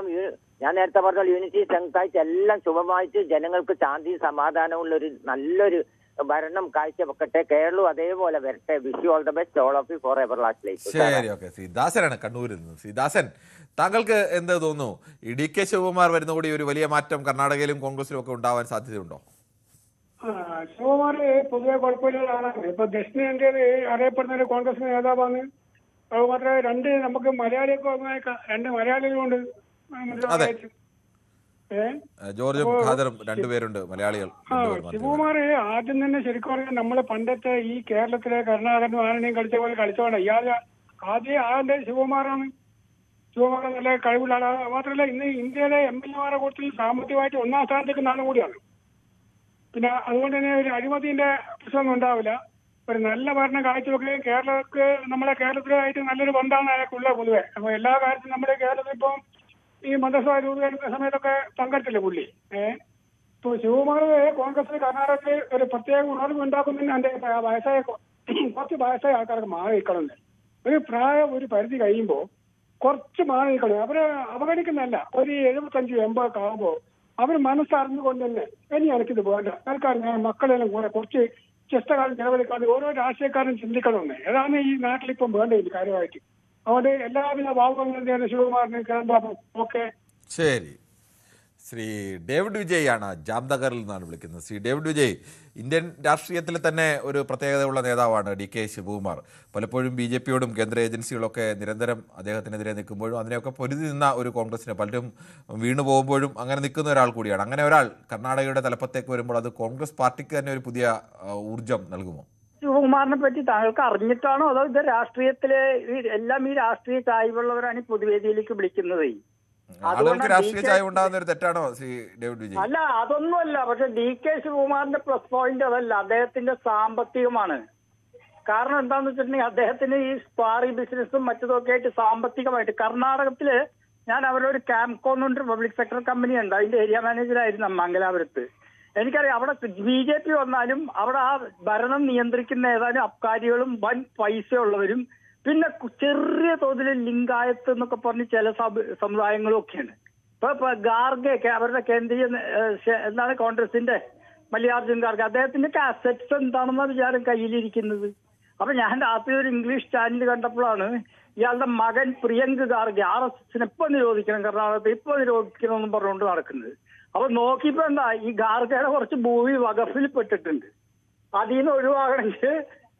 ഞാൻ നേരത്തെ പറഞ്ഞ യൂണിറ്റി സ്ട്രെങ്ത് ആയിട്ട് എല്ലാം ശുഭമായിട്ട് ജനങ്ങൾക്ക് ശാന്തി സമാധാനമുള്ള ഒരു നല്ലൊരു ഭരണം കാഴ്ചവെക്കട്ടെ. കേരളവും അതേപോലെ വരട്ടെ. Wish you all the best, all of you for ever last life. ശരി, ഓക്കെ. ശ്രീദാസനാണ് കണ്ണൂരിൽ നിന്ന്. ശ്രീദാസൻ, താങ്കൾക്ക് എന്ത് തോന്നുന്നു? ഈ DK ശിവകുമാർ വരുന്ന കൂടി ഒരു വലിയ മാറ്റം കർണാടകയിലും കോൺഗ്രസിലും ഒക്കെ ഉണ്ടാവാൻ സാധ്യതയുണ്ടോ? ശിവകുമാർ പൊതുവെ കുഴപ്പമില്ലാത്ത ആളാണ്. ഇപ്പൊ ദക്ഷിണേന്ത്യയിൽ അറിയപ്പെടുന്ന ഒരു കോൺഗ്രസ് നേതാവാണ്. അതുമാത്രമേ നമുക്ക് മലയാളിയൊക്കെ രണ്ട് മലയാളികളുണ്ട്. ജോർജും ഖാദറും രണ്ടുപേരുണ്ട്, മലയാളികൾ. ശിവകുമാർ ആദ്യം തന്നെ ശരിക്കും പറഞ്ഞാൽ നമ്മളെ പണ്ടത്തെ ഈ കേരളത്തിലെ കർണാടകനും ആനയും കളിച്ച പോലെ കളിച്ചോണ്ട. ആദ്യം ആളുടെ ശിവകുമാറാണ്. ശിവകുമാർ നല്ല കഴിവുള്ള ആളാണ്. മാത്രമല്ല, ഇന്ന് ഇന്ത്യയിലെ MLA-മാരുടെ കൂട്ടത്തിൽ സാമ്പത്തികമായിട്ട് ഒന്നാം സ്ഥാനത്തേക്ക് നാളും കൂടിയാണ്. പിന്നെ അതുകൊണ്ട് തന്നെ ഒരു അഴിമതിന്റെ പ്രശ്നമൊന്നും ഉണ്ടാവില്ല. ഒരു നല്ല ഭരണം കാഴ്ചവെക്കുകയും നമ്മളെ കേരളത്തിലായിട്ട് നല്ലൊരു ബന്ധമാണ് അയാൾക്കുള്ള പൊതുവെ. അപ്പൊ എല്ലാ കാര്യത്തിലും നമ്മുടെ കേരളത്തിൽ ഇപ്പം ഈ മന്ത്രിസഭ രൂപീകരിക്കുന്ന സമയത്തൊക്കെ പങ്കെടുത്തില്ലേ പുള്ളി. ഇപ്പൊ ശിവകുമാർ കോൺഗ്രസ് കർണാടകത്തിൽ ഒരു പ്രത്യേക ഉണർവ് ഉണ്ടാക്കുന്നതിന് എന്റെ കുറച്ച് വയസ്സായ ആൾക്കാർക്ക് മാറി നിൽക്കണമെന്ന്. ഒരു പരിധി കഴിയുമ്പോൾ കുറച്ച് മാറി നിൽക്കണം. അവരെ അവഗണിക്കുന്നതല്ല. ഒരു 75-80 ഒക്കെ ആകുമ്പോൾ അവർ മനസ്സറിഞ്ഞുകൊണ്ട് തന്നെ ഇനി എനിക്കിത് വേണ്ട, ആൾക്കാർ ഞാൻ മക്കളെല്ലാം കൂടെ കുറച്ച് ചെസ്റ്റകാലം ചെലവഴിക്കാതെ ഓരോ രാഷ്ട്രീയക്കാരും ചിന്തിക്കണമെന്ന്. ഏതാണ് ഈ നാട്ടിലിപ്പം വേണ്ടത് കാര്യമായിട്ട്. അതുകൊണ്ട് എല്ലാവിധ ഭാവങ്ങളും ശിവകുമാറിന് കേൾക്കാം. ഓക്കെ, ശരി. ശ്രീ ഡേവിഡ് വിജയ് ആണ്, ജാംനഗറിൽ നിന്നാണ് വിളിക്കുന്നത്. ശ്രീ ഡേവിഡ് വിജയ്, ഇന്ത്യൻ രാഷ്ട്രീയത്തിൽ തന്നെ ഒരു പ്രത്യേകതയുള്ള നേതാവാണ് DK ശിവകുമാർ. പലപ്പോഴും BJP-യോടും കേന്ദ്ര ഏജൻസികളൊക്കെ നിരന്തരം അദ്ദേഹത്തിനെതിരെ നിൽക്കുമ്പോഴും അതിനെയൊക്കെ പൊരുതി നിന്ന ഒരു കോൺഗ്രസിന് പലരും വീണു പോകുമ്പോഴും അങ്ങനെ നിൽക്കുന്ന ഒരാൾ കൂടിയാണ്. അങ്ങനെ ഒരാൾ കർണാടകയുടെ തലപ്പത്തേക്ക് വരുമ്പോൾ അത് കോൺഗ്രസ് പാർട്ടിക്ക് തന്നെ ഒരു പുതിയ ഊർജം നൽകുമോ? ശിവകുമാറിനെ പറ്റി താങ്കൾക്ക് അറിഞ്ഞിട്ടാണോ അതോ ഇത് രാഷ്ട്രീയത്തിലെ എല്ലാം ഈ രാഷ്ട്രീയ ചായ്വുള്ളവരാണ് ഈ പൊതുവേദിയിലേക്ക് വിളിക്കുന്നത്? ആളുകൾക്ക് രാഷ്ട്രീയ ചായ ഉണ്ടാകുന്ന ഒരു തെറ്റാണോ ശ്രീ ഡേവിഡ് വിജയ്? അല്ല, അതൊന്നുമല്ല. പക്ഷെ DK ശിവകുമാറിന്റെ പ്ലസ് പോയിന്റ് അതല്ല, അദ്ദേഹത്തിന്റെ സാമ്പത്തികമാണ്. കാരണം എന്താണെന്ന് വെച്ചിട്ടുണ്ടെങ്കിൽ അദ്ദേഹത്തിന് ഈ സ്പാറി ബിസിനസ്സും മറ്റതൊക്കെ ആയിട്ട് സാമ്പത്തികമായിട്ട് കർണാടകത്തില് ഞാൻ അവരൊരു ക്യാംകോൺ പബ്ലിക് സെക്ടർ കമ്പനി ഉണ്ട്, അതിന്റെ ഏരിയ മാനേജറായിരുന്നു മംഗലാപുരത്ത്. എനിക്കറിയാം, അവിടെ BJP വന്നാലും അവിടെ ആ ഭരണം നിയന്ത്രിക്കുന്ന ഏതാനും അബ്കാരികളും വൻ പൈസ ഉള്ളവരും പിന്നെ ചെറിയ തോതിൽ ലിംഗായത്ത് എന്നൊക്കെ പറഞ്ഞ് ചില സമുദായങ്ങളും ഒക്കെയാണ്. ഇപ്പൊ ഖാർഗെയൊക്കെ അവരുടെ കേന്ദ്രീയ എന്താണ് കോൺഗ്രസിന്റെ മല്ലികാർജുൻ ഖാർഗെ, അദ്ദേഹത്തിന്റെ അസറ്റ്സ് എന്താണെന്ന വിചാരം കയ്യിലിരിക്കുന്നത്. അപ്പൊ ഞാൻ രാത്രി ഒരു ഇംഗ്ലീഷ് ചാനൽ കണ്ടപ്പോഴാണ് ഇയാളുടെ മകൻ പ്രിയങ്ക് ഖാർഗെ RSSനെ ഇപ്പൊ നിരോധിക്കണം, കർണാടകത്തിൽ ഇപ്പൊ നിരോധിക്കണം എന്നും പറഞ്ഞുകൊണ്ട് നടക്കുന്നത്. അപ്പൊ നോക്കിയപ്പോ എന്താ, ഈ ഖാർഗയുടെ കുറച്ച് ഭൂമി വഖഫിൽ പെട്ടിട്ടുണ്ട്. അതിൽ നിന്ന് ഒഴിവാകണമെങ്കിൽ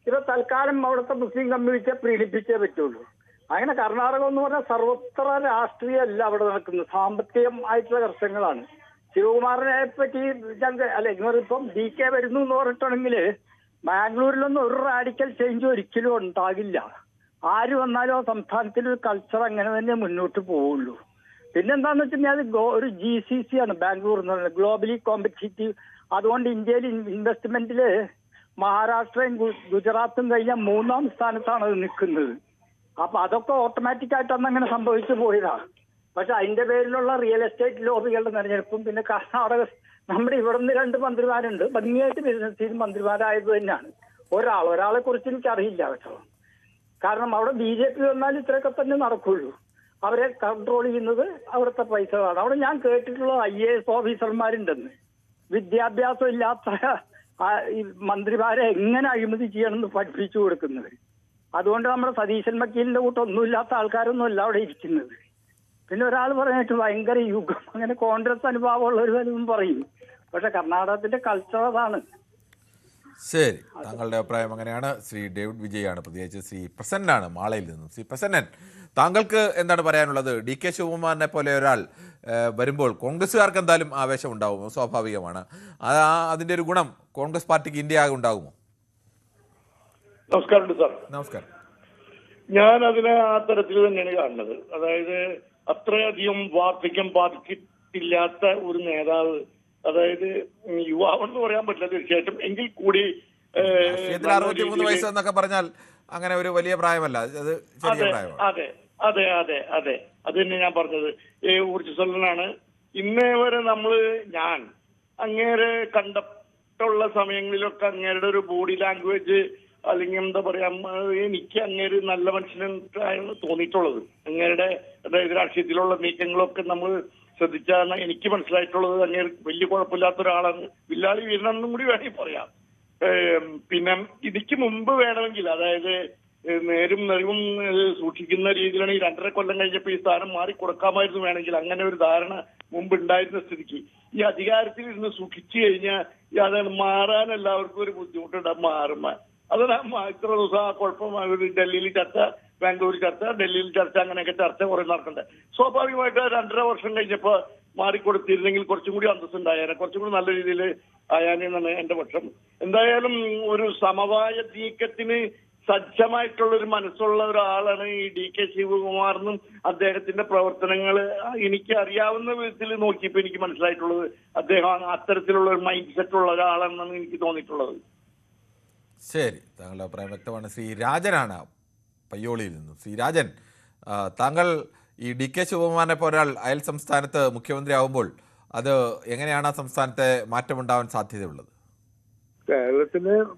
ഇപ്പൊ തൽക്കാലം അവിടുത്തെ മുസ്ലിം കമ്മ്യൂണിറ്റിയെ പ്രീണിപ്പിച്ചേ പറ്റുള്ളൂ. അങ്ങനെ കർണാടകം എന്ന് പറഞ്ഞാൽ സർവത്ര രാഷ്ട്രീയമല്ല അവിടെ നടക്കുന്നത്, സാമ്പത്തികമായിട്ടുള്ള പ്രശ്നങ്ങളാണ്. ശിവകുമാറിനെ പറ്റി അല്ല ഇപ്പം DK വരുന്നു എന്ന് പറഞ്ഞിട്ടുണ്ടെങ്കിൽ ബാംഗ്ലൂരിലൊന്നും ഒരു റാഡിക്കൽ ചേഞ്ച് ഒരിക്കലും ഉണ്ടാകില്ല. ആര് വന്നാലും ആ സംസ്ഥാനത്തിൽ ഒരു കൾച്ചർ അങ്ങനെ തന്നെ മുന്നോട്ട് പോവുള്ളൂ. പിന്നെന്താന്ന് വെച്ചിട്ടുണ്ടെങ്കിൽ അത് ഒരു GCC ആണ് ബാംഗ്ലൂർ എന്ന് പറയുന്നത്, ഗ്ലോബലി കോമ്പറ്റീറ്റീവ്. അതുകൊണ്ട് ഇന്ത്യയിൽ ഇൻവെസ്റ്റ്മെന്റില് മഹാരാഷ്ട്രയും ഗുജറാത്തും കഴിഞ്ഞാൽ 3ാം സ്ഥാനത്താണ് അത് നിൽക്കുന്നത്. അപ്പൊ അതൊക്കെ ഓട്ടോമാറ്റിക് ആയിട്ടൊന്നും അങ്ങനെ സംഭവിച്ചു പോയതാ. പക്ഷെ അതിന്റെ പേരിലുള്ള റിയൽ എസ്റ്റേറ്റ് ലോബികളുടെ തെരഞ്ഞെടുപ്പും പിന്നെ കർണാടക നമ്മുടെ ഇവിടുന്ന് 2 മന്ത്രിമാരുണ്ട്, ഭംഗിയായിട്ട് ബിസിനസ് ചെയ്ത് മന്ത്രിമാരായത് തന്നെയാണ്. ഒരാളെ കുറിച്ച് എനിക്കറിയില്ല കേട്ടോ. കാരണം അവിടെ BJP വന്നാൽ ഇത്രയൊക്കെ തന്നെ നടക്കുള്ളൂ. അവരെ കൺട്രോൾ ചെയ്യുന്നത് അവിടുത്തെ പൈസകളാണ്. അവിടെ ഞാൻ കേട്ടിട്ടുള്ള IAS ഓഫീസർമാരുണ്ടെന്ന്, വിദ്യാഭ്യാസം ഇല്ലാത്ത ഈ മന്ത്രിമാരെ എങ്ങനെ അഴിമതി ചെയ്യണമെന്ന് പഠിപ്പിച്ചു കൊടുക്കുന്നത്. അതുകൊണ്ട് നമ്മുടെ സതീശൻ വക്കീലിന്റെ കൂട്ടൊന്നുമില്ലാത്ത ആൾക്കാരൊന്നും അല്ല അവിടെ ഇരിക്കുന്നത്. പിന്നെ ഒരാൾ പറഞ്ഞിട്ട് ഭയങ്കര യുഗം, അങ്ങനെ കോൺഗ്രസ് അനുഭാവമുള്ളവരും പറയും. പക്ഷെ കർണാടകത്തിന്റെ കൾച്ചർ അതാണ്. ശരി, താങ്കളുടെ അഭിപ്രായം അങ്ങനെയാണ്. ശ്രീ ഡേവിഡ് വിജയാണ് പ്രതികരിച്ച്. ശ്രീ പ്രസന്നനാണ് മാളയിൽ നിന്നും. ശ്രീ പ്രസന്നൻ, താങ്കൾക്ക് എന്താണ് പറയാനുള്ളത്? DK ശിവകുമാറിനെ പോലെ ഒരാൾ വരുമ്പോൾ കോൺഗ്രസ്സുകാർക്ക് എന്തായാലും ആവേശം ഉണ്ടാകുമോ? സ്വാഭാവികമാണ്. അതിൻ്റെ ഒരു ഗുണം കോൺഗ്രസ് പാർട്ടിക്ക് ഇന്ത്യ ആകെ ഉണ്ടാകുമോ? നമസ്കാരം സാർ. നമസ്കാരം. ഞാൻ അതിനെ ആ തരത്തിൽ തന്നെയാണ് കാണുന്നത്. അതായത് അത്രയധികം വാർദ്ധക്യം ബാധിച്ചിട്ടില്ലാത്ത ഒരു നേതാവ്, അതായത് യുവാവെന്ന് പറയാൻ പറ്റില്ല തീർച്ചയായിട്ടും, എങ്കിൽ കൂടി 63 വയസ്സ് എന്നൊക്കെ പറഞ്ഞാൽ അങ്ങനെ ഒരു വലിയ പ്രായമല്ല, അത് ചെറിയ പ്രായമാണ്. അതെ അതെ അതെ അതെ അത് തന്നെ ഞാൻ പറഞ്ഞത്. ഊർജ്ജസ്വലനാണ്. ഇന്നേ വരെ ഞാൻ അങ്ങേരെ കണ്ടിട്ടുള്ള സമയങ്ങളിലൊക്കെ അങ്ങേരുടെ ഒരു ബോഡി ലാംഗ്വേജ് അല്ലെങ്കിൽ എന്താ പറയാ, എനിക്ക് അങ്ങേര് നല്ല മനുഷ്യനാണ് തോന്നിയിട്ടുള്ളത്. അങ്ങേരുടെ അതായത് രാഷ്ട്രീയത്തിലുള്ള നീക്കങ്ങളൊക്കെ നമ്മൾ ശ്രദ്ധിച്ചാൽ എനിക്ക് മനസ്സിലായിട്ടുള്ളത് അങ്ങേര് വലിയ കുഴപ്പമില്ലാത്ത ഒരാളാണ്. വില്ലാളി വീരനെന്നും കൂടി വേണമെങ്കിൽ പറയാം. പിന്നെ ഇതിക്ക് മുമ്പ് വേണമെങ്കിൽ, അതായത് നേരും നെറിവും സൂക്ഷിക്കുന്ന രീതിയിലാണ് ഈ 2.5 കൊല്ലം കഴിഞ്ഞപ്പോൾ ഈ സ്ഥാനം മാറി കൊടുക്കാമായിരുന്നു വേണമെങ്കിൽ. അങ്ങനെ ഒരു ധാരണ മുമ്പ് ഉണ്ടായിരുന്ന സ്ഥിതിക്ക് ഈ അധികാരത്തിൽ ഇരുന്ന് സൂക്ഷിച്ചു കഴിഞ്ഞാൽ അതാണ് മാറാൻ എല്ലാവർക്കും ഒരു ബുദ്ധിമുട്ടുണ്ടാകും. മാറുമ്പോ അതാണ് ഇത്ര ദിവസം ആ കുഴപ്പം. ഡൽഹിയിൽ ചർച്ച, ബാംഗ്ലൂർ ചർച്ച, ഡൽഹിയിൽ ചർച്ച, അങ്ങനെയൊക്കെ ചർച്ച കുറെ നടക്കണ്ടേ. സ്വാഭാവികമായിട്ട് 2.5 വർഷം കഴിഞ്ഞപ്പോ മാറിക്കൊടുത്തിരുന്നെങ്കിൽ കുറച്ചും കൂടി അന്തസ്സുണ്ടായാനെ, കുറച്ചും കൂടി നല്ല രീതിയിൽ ആയാനെന്നാണ് എന്റെ പക്ഷം. എന്തായാലും ഒരു സമവായ നീക്കത്തിന് സജ്ജമായിട്ടുള്ള ഒരു മനസ്സുള്ള ഒരാളാണ് ഈ DK ശിവകുമാറിനും അദ്ദേഹത്തിന്റെ പ്രവർത്തനങ്ങൾ എനിക്ക് അറിയാവുന്ന വിധത്തിൽ നോക്കിയപ്പോൾ എനിക്ക് മനസ്സിലായിട്ടുള്ളത് അദ്ദേഹം അത്തരത്തിലുള്ള ഒരു മൈൻഡ് സെറ്റ് ഉള്ള ഒരാളാണെന്നാണ് എനിക്ക് തോന്നിയിട്ടുള്ളത്. ശരി, താങ്കളുടെ അഭിപ്രായം വ്യക്തമാണ്. ശ്രീ രാജനാണ് പയ്യോളിയിൽ നിന്നും. ശ്രീ രാജൻ, താങ്കൾ ഈ DK ശിവകുമാറിനെ പോലെ ഒരാൾ അയൽ സംസ്ഥാനത്ത് മുഖ്യമന്ത്രി ആവുമ്പോൾ അത് എങ്ങനെയാണ് ആ സംസ്ഥാനത്തെ മാറ്റമുണ്ടാവാൻ സാധ്യതയുള്ളത്?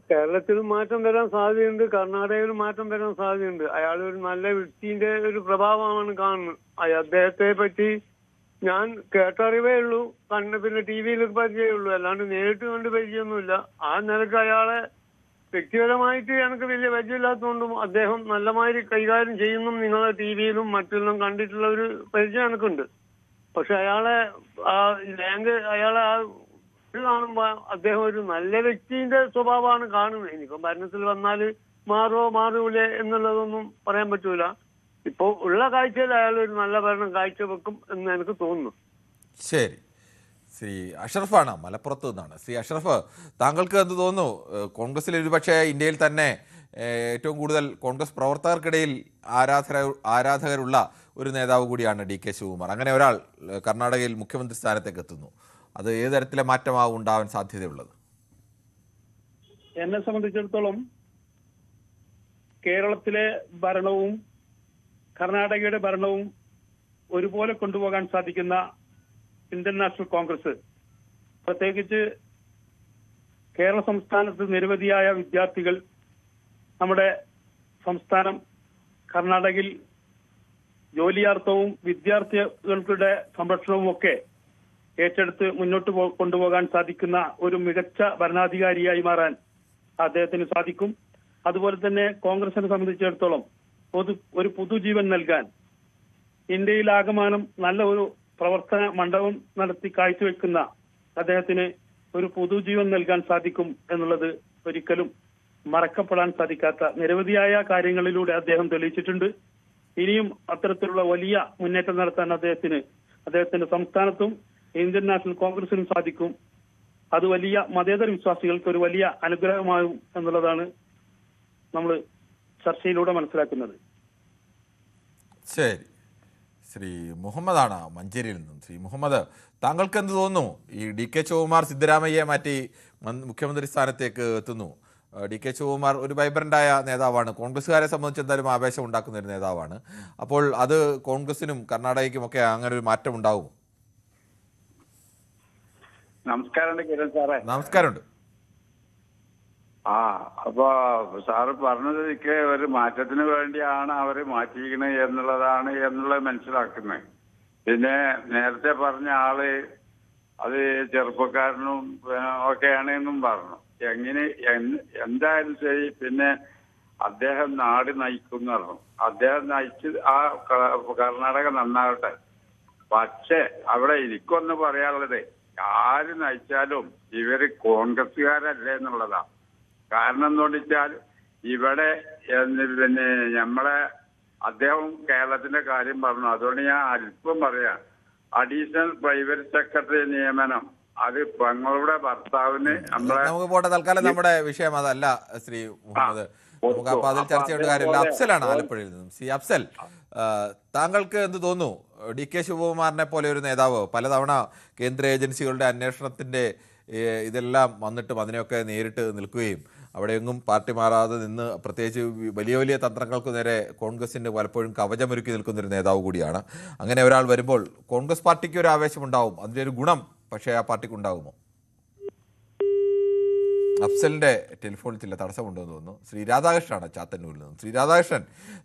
കേരളത്തിൽ മാറ്റം വരാൻ സാധ്യതയുണ്ട്, കർണാടകയിൽ മാറ്റം വരാൻ സാധ്യതയുണ്ട്. അയാൾ ഒരു നല്ല വ്യക്തിന്റെ ഒരു പ്രഭാവമാണ് കാണുന്നത്. അദ്ദേഹത്തെ പറ്റി ഞാൻ കേട്ടറിവേ ഉള്ളൂ, പിന്നെ TV-യിൽ പരിചയമുള്ളൂ, അല്ലാണ്ട് നേരിട്ട് കണ്ട് പരിചയമൊന്നുമില്ല. ആ നിലക്ക് അയാളെ വ്യക്തിപരമായിട്ട് എനിക്ക് വലിയ പരിചയമില്ലാത്തതുകൊണ്ടും അദ്ദേഹം നല്ലമാതിരി കൈകാര്യം ചെയ്യുന്നു നിങ്ങളെ TV-യിലും മറ്റെല്ലാം കണ്ടിട്ടുള്ള ഒരു പരിചയം എനിക്കുണ്ട്. പക്ഷെ അയാളെ കാണുമ്പോ അദ്ദേഹം ഒരു നല്ല വ്യക്തിന്റെ സ്വഭാവമാണ് കാണുന്നത്. ഇനിയിപ്പം ഭരണത്തിൽ വന്നാൽ മാറൂലേ എന്നുള്ളതൊന്നും പറയാൻ പറ്റൂല. ഇപ്പൊ ഉള്ള കാഴ്ചയിൽ അയാൾ ഒരു നല്ല ഭരണം കാഴ്ചവെക്കും എന്ന് എനിക്ക് തോന്നുന്നു. ശരി, ശ്രീ അഷ്റഫാണ് മലപ്പുറത്ത് നിന്നാണ്. ശ്രീ അഷ്റഫ്, താങ്കൾക്ക് എന്ത് തോന്നുന്നു? കോൺഗ്രസിൽ ഒരുപക്ഷെ ഇന്ത്യയിൽ തന്നെ ഏറ്റവും കൂടുതൽ കോൺഗ്രസ് പ്രവർത്തകർക്കിടയിൽ ആരാധകരുള്ള ഒരു നേതാവ് കൂടിയാണ് DK ശിവകുമാർ. അങ്ങനെ ഒരാൾ കർണാടകയിൽ മുഖ്യമന്ത്രി സ്ഥാനത്തേക്ക് എത്തുന്നു. അത് ഏത് തരത്തിലെ മാറ്റമാവും ഉണ്ടാവാൻ സാധ്യതയുള്ളത്? എന്നെ സംബന്ധിച്ചിടത്തോളം കേരളത്തിലെ ഭരണവും കർണാടകയുടെ ഭരണവും ഒരുപോലെ കൊണ്ടുപോകാൻ സാധിക്കുന്ന ഇന്ത്യൻ നാഷണൽ കോൺഗ്രസ്, പ്രത്യേകിച്ച് കേരള സംസ്ഥാനത്ത് നിരവധിയായ വിദ്യാർത്ഥികൾ നമ്മുടെ സംസ്ഥാനം കർണാടകയിൽ ജോലിയാർത്ഥവും വിദ്യാർത്ഥികളുടെ സംരക്ഷണവും ഒക്കെ ഏറ്റെടുത്ത് മുന്നോട്ട് കൊണ്ടുപോകാൻ സാധിക്കുന്ന ഒരു മികച്ച ഭരണാധികാരിയായി മാറാൻ അദ്ദേഹത്തിന് സാധിക്കും. അതുപോലെ തന്നെ കോൺഗ്രസിനെ സംബന്ധിച്ചിടത്തോളം ഒരു പുതുജീവൻ നൽകാൻ ഇന്ത്യയിലാകമാനം നല്ല ഒരു പ്രവർത്തന മണ്ഡപം നടത്തി കാഴ്ചവെക്കുന്ന അദ്ദേഹത്തിന് ഒരു പുതുജീവൻ നൽകാൻ സാധിക്കും എന്നുള്ളത് ഒരിക്കലും മറക്കപ്പെടാൻ സാധിക്കാത്ത നിരവധിയായ കാര്യങ്ങളിലൂടെ അദ്ദേഹം തെളിയിച്ചിട്ടുണ്ട്. ഇനിയും അത്തരത്തിലുള്ള വലിയ മുന്നേറ്റം നടത്താൻ അദ്ദേഹത്തിന്റെ സംസ്ഥാനത്തും ഇന്ത്യൻ നാഷണൽ കോൺഗ്രസിനും സാധിക്കും. അത് വലിയ മതേതര വിശ്വാസികൾക്ക് ഒരു വലിയ അനുഗ്രഹമാകും എന്നുള്ളതാണ് നമ്മൾ ചർച്ചയിലൂടെ മനസ്സിലാക്കുന്നത്. ശരി, ശ്രീ മുഹമ്മദാണ് മഞ്ചേരിയിൽ നിന്നും. ശ്രീ മുഹമ്മദ്, താങ്കൾക്ക് എന്ത് തോന്നുന്നു? ഈ DK ശിവകുമാർ സിദ്ധരാമയ്യയെ മാറ്റി മുഖ്യമന്ത്രി സ്ഥാനത്തേക്ക് എത്തുന്നു. DK ശിവകുമാർ ഒരു വൈബ്രൻ്റായ നേതാവാണ്, കോൺഗ്രസ്സുകാരെ സംബന്ധിച്ച് എന്തായാലും ആവേശം ഉണ്ടാക്കുന്ന ഒരു നേതാവാണ്. അപ്പോൾ അത് കോൺഗ്രസിനും കർണാടകയ്ക്കും ഒക്കെ അങ്ങനെ ഒരു മാറ്റം ഉണ്ടാകുമോ? നമസ്കാരമുണ്ട് കിരൺ സാറേ. നമസ്കാരമുണ്ട്. അപ്പൊ സാറ് പറഞ്ഞതൊക്കെ ഒരു മാറ്റത്തിന് വേണ്ടിയാണ് അവര് മാറ്റിയിരിക്കുന്നത് എന്നുള്ളത് മനസ്സിലാക്കുന്നത്. പിന്നെ നേരത്തെ പറഞ്ഞ ആള് അത് ചെറുപ്പക്കാരനും ഒക്കെയാണ് എന്നും പറഞ്ഞു. എന്തായാലും ശരി, പിന്നെ അദ്ദേഹം നാട് നയിക്കും എന്ന് പറഞ്ഞു. അദ്ദേഹം നയിച്ച് ആ കർണാടക നന്നാകട്ടെ. പക്ഷെ അവിടെ എനിക്കൊന്ന് പറയാനുള്ളത്, ആര് നയിച്ചാലും ഇവര് കോൺഗ്രസ്സുകാരല്ലേ എന്നുള്ളതാ. കാരണം എന്തുകൊണ്ട് വെച്ചാൽ ഇവിടെ പിന്നെ അദ്ദേഹം കേരളത്തിന്റെ കാര്യം പറഞ്ഞു. അതുകൊണ്ട് ഞാൻ അല്പം പറയാം. അഡീഷണൽ പ്രൈവറ്റ് സെക്രട്ടറി നിയമനം അത് പെങ്ങളുടെ ഭർത്താവിന് നമുക്ക് പോട്ടെ, തൽക്കാലം നമ്മുടെ വിഷയം അതല്ല ശ്രീ മുഹമ്മദ്. നമുക്ക് അപ്പൊ അതിൽ ചർച്ച ചെയ്യേണ്ട കാര്യമില്ല. അഫ്സലാണ് ആലപ്പുഴയിൽ നിന്നും. ശ്രീ അഫ്സൽ, താങ്കൾക്ക് എന്ത് തോന്നുന്നു? DK ശിവകുമാറിനെ പോലെ ഒരു നേതാവ് പലതവണ കേന്ദ്ര ഏജൻസികളുടെ അന്വേഷണത്തിന്റെ ഇതെല്ലാം വന്നിട്ടും അതിനെയൊക്കെ നേരിട്ട് നിൽക്കുകയും അവിടെയെങ്ങും പാർട്ടി മാറാതെ നിന്ന് പ്രത്യേകിച്ച് വലിയ വലിയ തന്ത്രങ്ങൾക്ക് നേരെ കോൺഗ്രസിന് പലപ്പോഴും കവചമൊരുക്കി നിൽക്കുന്നൊരു നേതാവ് കൂടിയാണ്. അങ്ങനെ ഒരാൾ വരുമ്പോൾ കോൺഗ്രസ് പാർട്ടിക്ക് ഒരു ആവേശമുണ്ടാവും, അതിൻ്റെ ഒരു ഗുണം പക്ഷേ ആ പാർട്ടിക്ക് ഉണ്ടാകുമോ? അഫ്സലിൻ്റെ ടെലിഫോണിൽ ചില തടസ്സമുണ്ടെന്ന് തോന്നുന്നു. ശ്രീ രാധാകൃഷ്ണനാണ് ചാത്തന്നൂരിൽ നിന്നും. ശ്രീ രാധാകൃഷ്ണൻ,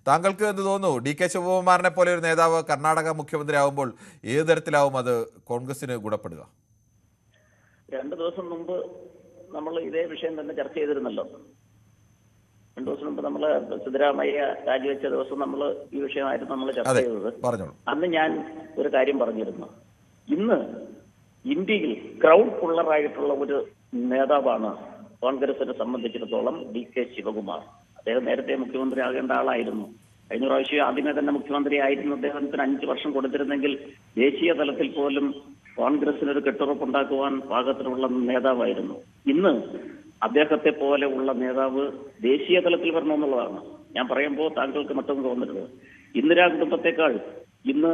താങ്കൾക്ക് എന്ത് തോന്നുന്നു? DK ശിവകുമാറിനെ പോലെ ഒരു നേതാവ് കർണാടക മുഖ്യമന്ത്രി ആകുമ്പോൾ ഏത് തരത്തിലാവും അത് കോൺഗ്രസിന് ഗുണപ്പെടുക? 2 ദിവസം മുമ്പ് നമ്മൾ ഇതേ വിഷയം തന്നെ ചർച്ച ചെയ്തിരുന്നല്ലോ. 2 ദിവസം മുമ്പ് നമ്മൾ സിദ്ധരാമയ്യ രാജിവെച്ച ദിവസം നമ്മൾ ഈ വിഷയമായിരുന്നു നമ്മൾ ചർച്ച ചെയ്തത്. അന്ന് ഞാൻ ഒരു കാര്യം പറഞ്ഞിരുന്നു. ഇന്ന് ഇന്ത്യയിൽ ക്രൗഡ് പുള്ളറായിട്ടുള്ള ഒരു നേതാവാണ് കോൺഗ്രസിനെ സംബന്ധിച്ചിടത്തോളം DK ശിവകുമാർ. അദ്ദേഹം നേരത്തെ മുഖ്യമന്ത്രി ആകേണ്ട ആളായിരുന്നു. കഴിഞ്ഞ പ്രാവശ്യം ആദ്യമേ തന്നെ മുഖ്യമന്ത്രി ആയിരുന്നു. അദ്ദേഹത്തിന് 5 വർഷം കൊടുത്തിരുന്നെങ്കിൽ ദേശീയ തലത്തിൽ പോലും കോൺഗ്രസിനൊരു കെട്ടുറപ്പുണ്ടാക്കുവാൻ പാകത്തിനുള്ള നേതാവായിരുന്നു. ഇന്ന് അദ്ദേഹത്തെ പോലെ ഉള്ള നേതാവ് ദേശീയ തലത്തിൽ വരണമെന്നുള്ളതാണ് ഞാൻ പറയുമ്പോൾ താങ്കൾക്ക് മറ്റൊന്നും തോന്നരുത്. ഇന്ദിരാ കുടുംബത്തെക്കാൾ ഇന്ന്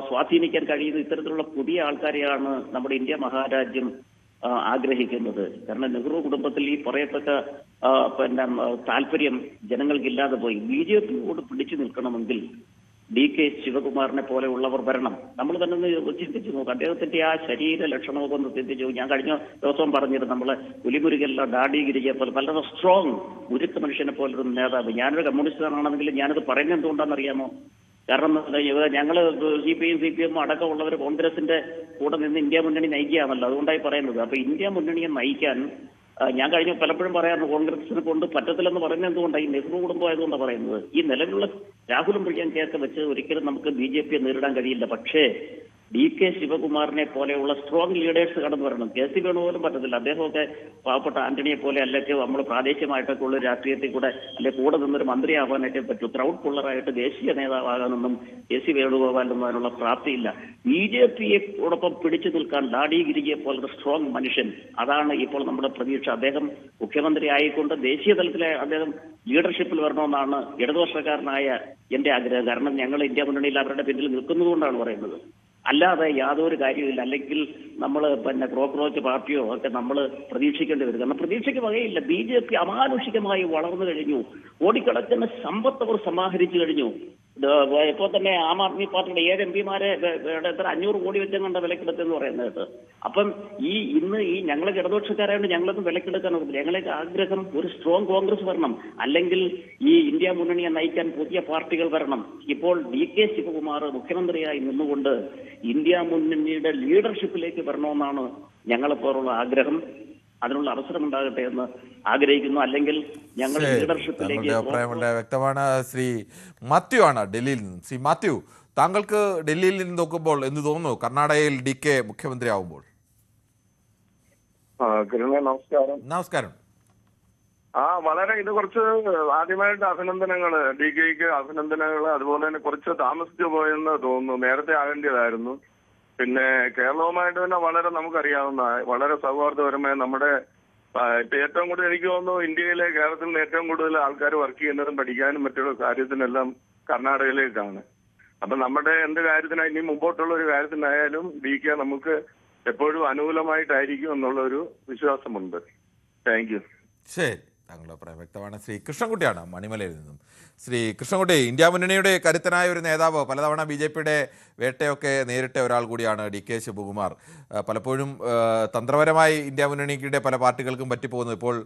സ്വാധീനിക്കാൻ കഴിയുന്ന ഇത്തരത്തിലുള്ള പുതിയ ആൾക്കാരെയാണ് നമ്മുടെ ഇന്ത്യ മഹാരാജ്യം ആഗ്രഹിക്കുന്നത്. കാരണം നെഹ്റു കുടുംബത്തിൽ ഈ പറയത്തക്ക താല്പര്യം ജനങ്ങൾക്കില്ലാതെ പോയി. BJPയോട് പിടിച്ചു നിൽക്കണമെങ്കിൽ DK ശിവകുമാറിനെ പോലെ ഉള്ളവർ വരണം. നമ്മൾ തന്നെ ചിന്തിച്ചു നോക്കാം. അദ്ദേഹത്തിന്റെ ആ ശരീര ലക്ഷണമൊക്കെ ഒന്ന് ചിന്തിച്ചു. ഞാൻ കഴിഞ്ഞ ദിവസവും പറഞ്ഞിരുന്നു, നമ്മളെ പുലിമുരുകല്ല ഡാഡി ഗിരിജയെ പോലെ വളരെ സ്ട്രോങ് ഉരുത്ത മനുഷ്യനെ പോലൊരു നേതാവ്. ഞാനൊരു കമ്മ്യൂണിസ്റ്റുകാരാണെങ്കിലും ഞാനത് പറയുന്നത് എന്തുകൊണ്ടാണെന്നറിയാമോ? കാരണം ഞങ്ങള് CPM അടക്കമുള്ളവർ കോൺഗ്രസിന്റെ കൂടെ നിന്ന് ഇന്ത്യ മുന്നണി നയിക്കുകയാണല്ലോ. അതുകൊണ്ടായി പറയുന്നത്. അപ്പൊ ഇന്ത്യ മുന്നണിയെ നയിക്കാൻ ഞാൻ കഴിഞ്ഞ പലപ്പോഴും പറയാറുണ്ട്, കോൺഗ്രസിനെ കൊണ്ട് പറ്റത്തില്ലെന്ന് പറയുന്നത് എന്തുകൊണ്ടാണ്? ഈ നെഹ്റു കുടുംബം ആയതുകൊണ്ടാണ് പറയുന്നത്. ഈ നിലവിലുള്ള രാഹുലും പ്രിയങ്കയൊക്കെ വെച്ച് ഒരിക്കലും നമുക്ക് BJPയെ നേരിടാൻ കഴിയില്ല. പക്ഷേ DK ശിവകുമാറിനെ പോലെയുള്ള സ്ട്രോങ് ലീഡേഴ്സ് കടന്നു വരണം. KC വേണുപോലും പറ്റത്തില്ല. അദ്ദേഹമൊക്കെ പാവപ്പെട്ട ആന്റണിയെ പോലെ അല്ലെങ്കിൽ നമ്മൾ പ്രാദേശികമായിട്ടൊക്കെ ഉള്ള രാഷ്ട്രീയത്തിൽ കൂടെ അല്ലെ കൂടെ നിന്നൊരു മന്ത്രിയാവാനായിട്ടേ പറ്റൂ. ക്രൗഡ് പുള്ളറായിട്ട് ദേശീയ നേതാവാകാനൊന്നും KC വേണുഗോപാലൊന്നും അതിനുള്ള പ്രാപ്തിയില്ല. BJPയോടൊപ്പം പിടിച്ചു നിൽക്കാൻ ഡാഡി ഗിരിജയെ പോലൊരു സ്ട്രോങ് മനുഷ്യൻ, അതാണ് ഇപ്പോൾ നമ്മുടെ പ്രതീക്ഷ. അദ്ദേഹം മുഖ്യമന്ത്രി ആയിക്കൊണ്ട് ദേശീയ തലത്തിലെ അദ്ദേഹം ലീഡർഷിപ്പിൽ വരണമെന്നാണ് ഇടതുപക്ഷക്കാരനായ എന്റെ ആഗ്രഹം. കാരണം ഞങ്ങൾ ഇന്ത്യ മുന്നണിയിൽ അവരുടെ പിന്നിൽ നിൽക്കുന്നതുകൊണ്ടാണ് പറയുന്നത്. അല്ലാതെ യാതൊരു കാര്യമില്ല. അല്ലെങ്കിൽ നമ്മൾ കോക്രോച്ച് പാർട്ടിയോ ഒക്കെ നമ്മൾ പ്രതീക്ഷിക്കേണ്ടി വരും. കാരണം പ്രതീക്ഷയ്ക്ക് വകയില്ല. BJP അമാനുഷികമായി വളർന്നു കഴിഞ്ഞു. കോടിക്കണക്കിന് സമ്പത്ത് അവർ സമാഹരിച്ചു കഴിഞ്ഞു. ഇപ്പോൾ തന്നെ ആം ആദ്മി പാർട്ടിയുടെ 7 MPമാരെ എത്ര 500 കോടി വെച്ചെങ്ങണ്ട വിലക്കെടുത്തെന്ന് പറയുന്നത് കേട്ട്. അപ്പം ഇന്ന് ഞങ്ങളെ ഇടതുപക്ഷക്കാരായതുകൊണ്ട് ഞങ്ങളൊന്നും വിലക്കെടുക്കാൻ നോക്കില്ല. ഞങ്ങളൊക്കെ ആഗ്രഹം ഒരു സ്ട്രോങ് കോൺഗ്രസ് വരണം, അല്ലെങ്കിൽ ഈ ഇന്ത്യ മുന്നണിയെ നയിക്കാൻ പുതിയ പാർട്ടികൾ വരണം. ഇപ്പോൾ DK ശിവകുമാർ മുഖ്യമന്ത്രിയായി നിന്നുകൊണ്ട് ഇന്ത്യ മുന്നണിയുടെ ലീഡർഷിപ്പിലേക്ക് വരണമെന്നാണ് ഞങ്ങളെപ്പോലുള്ള ആഗ്രഹം. അതിനുള്ള അവസരം ഉണ്ടാകട്ടെ എന്ന് ആഗ്രഹിക്കുന്നു. അല്ലെങ്കിൽ ഞങ്ങൾ ലീഡർഷിപ്പിലേക്ക് താങ്കളുടെ അഭിപ്രായം വളരെ വ്യക്തമാണ്. ശ്രീ മാത്യു ആണ് ഡൽഹിയിൽ നിന്ന്. ശ്രീ മാത്യു, താങ്കൾക്ക് ഡൽഹിയിൽ നിന്ന് നോക്കുമ്പോൾ എന്ത് തോന്നുന്നു കർണാടകയിൽ DK മുഖ്യമന്ത്രി ആവുമ്പോൾ? നമസ്കാരം. നമസ്കാരം. വളരെ ഇത് കുറച്ച് ആദ്യമായിട്ട് അഭിനന്ദനങ്ങൾ, DKക്ക് അഭിനന്ദനങ്ങൾ. അതുപോലെ തന്നെ കുറച്ച് താമസിച്ചു പോയെന്ന് തോന്നുന്നു, നേരത്തെ ആകേണ്ടതായിരുന്നു. പിന്നെ കേരളവുമായിട്ട് തന്നെ വളരെ നമുക്കറിയാവുന്ന വളരെ സൗഹാർദ്ദപരമായ നമ്മുടെ ഇപ്പൊ ഏറ്റവും കൂടുതൽ എനിക്ക് തോന്നുന്നു ഇന്ത്യയിലെ കേരളത്തിൽ നിന്ന് ഏറ്റവും കൂടുതൽ ആൾക്കാർ വർക്ക് ചെയ്യുന്നതും പഠിക്കാനും മറ്റുള്ള കാര്യത്തിനെല്ലാം കർണാടകയിലേക്കാണ്. അപ്പൊ നമ്മുടെ എന്ത് കാര്യത്തിനായി ഇനി മുമ്പോട്ടുള്ള ഒരു കാര്യത്തിനായാലും DK നമുക്ക് എപ്പോഴും അനുകൂലമായിട്ടായിരിക്കും എന്നുള്ള ഒരു വിശ്വാസമുണ്ട്. Thank you. ശരി, താങ്കളുടെ അഭിപ്രായം വ്യക്തമാണ്. ശ്രീ കൃഷ്ണൻകുട്ടിയാണ് മണിമലയിൽ നിന്നും. ശ്രീ കൃഷ്ണൻകുട്ടി, ഇന്ത്യ മുന്നണിയുടെ കരുത്തനായ ഒരു നേതാവ്, പലതവണ BJPയുടെ വേട്ടയൊക്കെ നേരിട്ട ഒരാൾ കൂടിയാണ് DK ശിവകുമാർ. പലപ്പോഴും തന്ത്രപരമായി ഇന്ത്യ മുന്നണിയുടെ പല പാർട്ടികൾക്കും പറ്റിപ്പോകുന്നു. ഇപ്പോൾ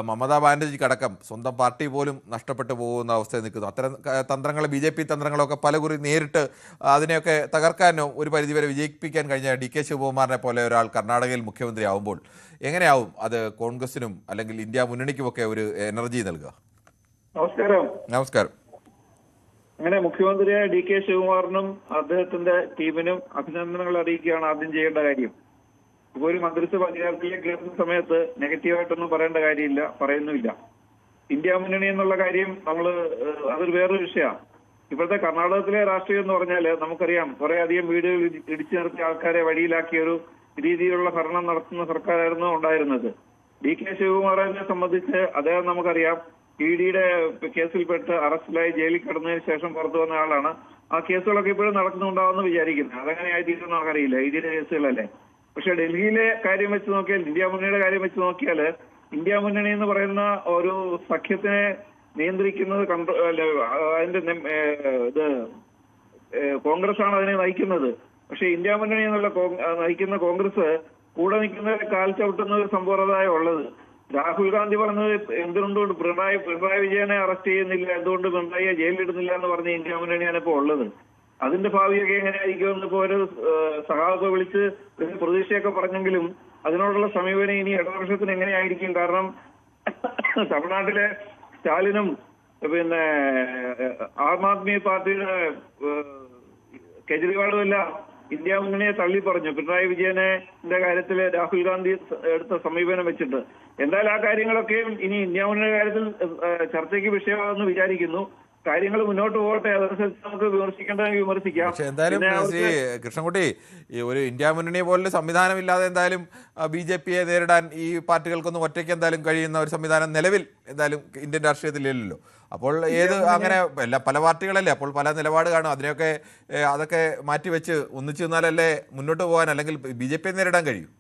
മമതാ ബാനർജിക്കടക്കം സ്വന്തം പാർട്ടി പോലും നഷ്ടപ്പെട്ടു പോകുന്ന അവസ്ഥയിൽ നിൽക്കുന്നു. അത്തരം തന്ത്രങ്ങൾ, BJP തന്ത്രങ്ങളൊക്കെ പലകുറി നേരിട്ട് അതിനെയൊക്കെ തകർക്കാനോ ഒരു പരിധിവരെ വിജയിപ്പിക്കാൻ കഴിഞ്ഞ DK ശിവകുമാറിനെ പോലെ ഒരാൾ കർണാടകയിൽ മുഖ്യമന്ത്രി ആവുമ്പോൾ എങ്ങനെയാവും അത് കോൺഗ്രസിനും അല്ലെങ്കിൽ ഇന്ത്യ മുന്നണിക്കുമൊക്കെ ഒരു എനർജി നൽകുക? നമസ്കാരം. നമസ്കാരം. അങ്ങനെ മുഖ്യമന്ത്രിയായ DK ശിവകുമാറിനും അദ്ദേഹത്തിന്റെ ടീമിനും അഭിനന്ദനങ്ങൾ അറിയിക്കുകയാണ് ആദ്യം ചെയ്യേണ്ട കാര്യം. ഇപ്പൊ ഒരു മന്ത്രിസഭ അധികാരത്തിലേക്ക് കയറുന്ന സമയത്ത് നെഗറ്റീവായിട്ടൊന്നും പറയേണ്ട കാര്യമില്ല, പറയുന്നുമില്ല. ഇന്ത്യ മുന്നണി എന്നുള്ള കാര്യം അതൊരു വേറൊരു വിഷയമാണ്. ഇപ്പോഴത്തെ കർണാടകത്തിലെ രാഷ്ട്രീയം എന്ന് പറഞ്ഞാല് നമുക്കറിയാം, കുറെ അധികം വീടുകൾ ഇടിച്ചു നിർത്തിയ ആൾക്കാരെ വഴിയിലാക്കിയ ഒരു രീതിയിലുള്ള ഭരണം നടത്തുന്ന സർക്കാരായിരുന്നു ഉണ്ടായിരുന്നത്. DK ശിവകുമാറിനെ സംബന്ധിച്ച് അദ്ദേഹം നമുക്കറിയാം, EDയുടെ കേസിൽപ്പെട്ട് അറസ്റ്റിലായി ജയിലിൽ കിടന്നതിന് ശേഷം പുറത്തു വന്ന ആളാണ്. ആ കേസുകളൊക്കെ ഇപ്പോഴും നടക്കുന്നുണ്ടാവുമെന്ന് വിചാരിക്കുന്നത്. അതങ്ങനെ ആയിത്തീരുന്ന നമുക്കറിയില്ല, EDയുടെ കേസുകളല്ലേ. പക്ഷെ ഡൽഹിയിലെ കാര്യം വെച്ച് നോക്കിയാൽ, ഇന്ത്യ മുന്നണിയുടെ കാര്യം വെച്ച് നോക്കിയാൽ, ഇന്ത്യ മുന്നണി എന്ന് പറയുന്ന ഒരു സഖ്യത്തിനെ നിയന്ത്രിക്കുന്നത് അതിന്റെ ഇത് കോൺഗ്രസ് ആണ് അതിനെ നയിക്കുന്നത്. പക്ഷെ ഇന്ത്യ മുന്നണി എന്നുള്ള നയിക്കുന്ന കോൺഗ്രസ് കൂടെ നിൽക്കുന്നവരെ കാൽ ചവിട്ടുന്ന ഒരു സമ്പ്രദായം ഉള്ളത്. രാഹുൽ ഗാന്ധി പറഞ്ഞത് എന്തുകൊണ്ടുകൊണ്ട് പിണറായി വിജയനെ അറസ്റ്റ് ചെയ്യുന്നില്ല, എന്തുകൊണ്ട് പിണറായിയെ ജയിലിലിടുന്നില്ല എന്ന് പറഞ്ഞ ഇന്ത്യ മുന്നണിയാണ് ഇപ്പോൾ ഉള്ളത്. അതിന്റെ ഭാവിയൊക്കെ എങ്ങനെയായിരിക്കുമെന്ന് ഇപ്പോൾ ഒരു സഹാബ് വിളിച്ച് ഒരു പ്രതീക്ഷയൊക്കെ പറഞ്ഞെങ്കിലും അതിനോടുള്ള സമീപനം ഇനി ഇടതുപക്ഷത്തിന് എങ്ങനെയായിരിക്കും? കാരണം തമിഴ്നാട്ടിലെ സ്റ്റാലിനും പിന്നെ ആം ആദ്മി പാർട്ടിയുടെ കെജ്രിവാളും എല്ലാം ഇന്ത്യ മുന്നണിയെ തള്ളി പറഞ്ഞു, പിണറായി വിജയന്റെ കാര്യത്തിൽ രാഹുൽ ഗാന്ധി എടുത്ത സമീപനം വെച്ചിട്ട്. എന്തായാലും ആ കാര്യങ്ങളൊക്കെയും ഇനി ഇന്ത്യ മുന്നണിയുടെ കാര്യത്തിൽ ചർച്ചയ്ക്ക് വിഷയമാണെന്ന് വിചാരിക്കുന്നു. കാര്യങ്ങൾ മുന്നോട്ട് പോകട്ടെ, അതനുസരിച്ച് നമുക്ക് വിമർശിക്കേണ്ടതെങ്കിൽ വിമർശിക്കാം. പക്ഷേ എന്തായാലും ശ്രീ കൃഷ്ണൻകുട്ടി, ഈ ഒരു ഇന്ത്യ മുന്നണി പോലുള്ള സംവിധാനമില്ലാതെ എന്തായാലും BJPയെ നേരിടാൻ ഈ പാർട്ടികൾക്കൊന്നും ഒറ്റയ്ക്ക് എന്തായാലും കഴിയുന്ന ഒരു സംവിധാനം നിലവിൽ എന്തായാലും ഇന്ത്യൻ രാഷ്ട്രീയത്തിലില്ലല്ലോ. അപ്പോൾ അങ്ങനെ പല പാർട്ടികളല്ലേ, അപ്പോൾ പല നിലപാട് കാണും. അതൊക്കെ മാറ്റിവെച്ച് ഒന്നിച്ചു നിന്നാലല്ലേ മുന്നോട്ട് പോകാൻ, അല്ലെങ്കിൽ BJPയെ നേരിടാൻ കഴിയും?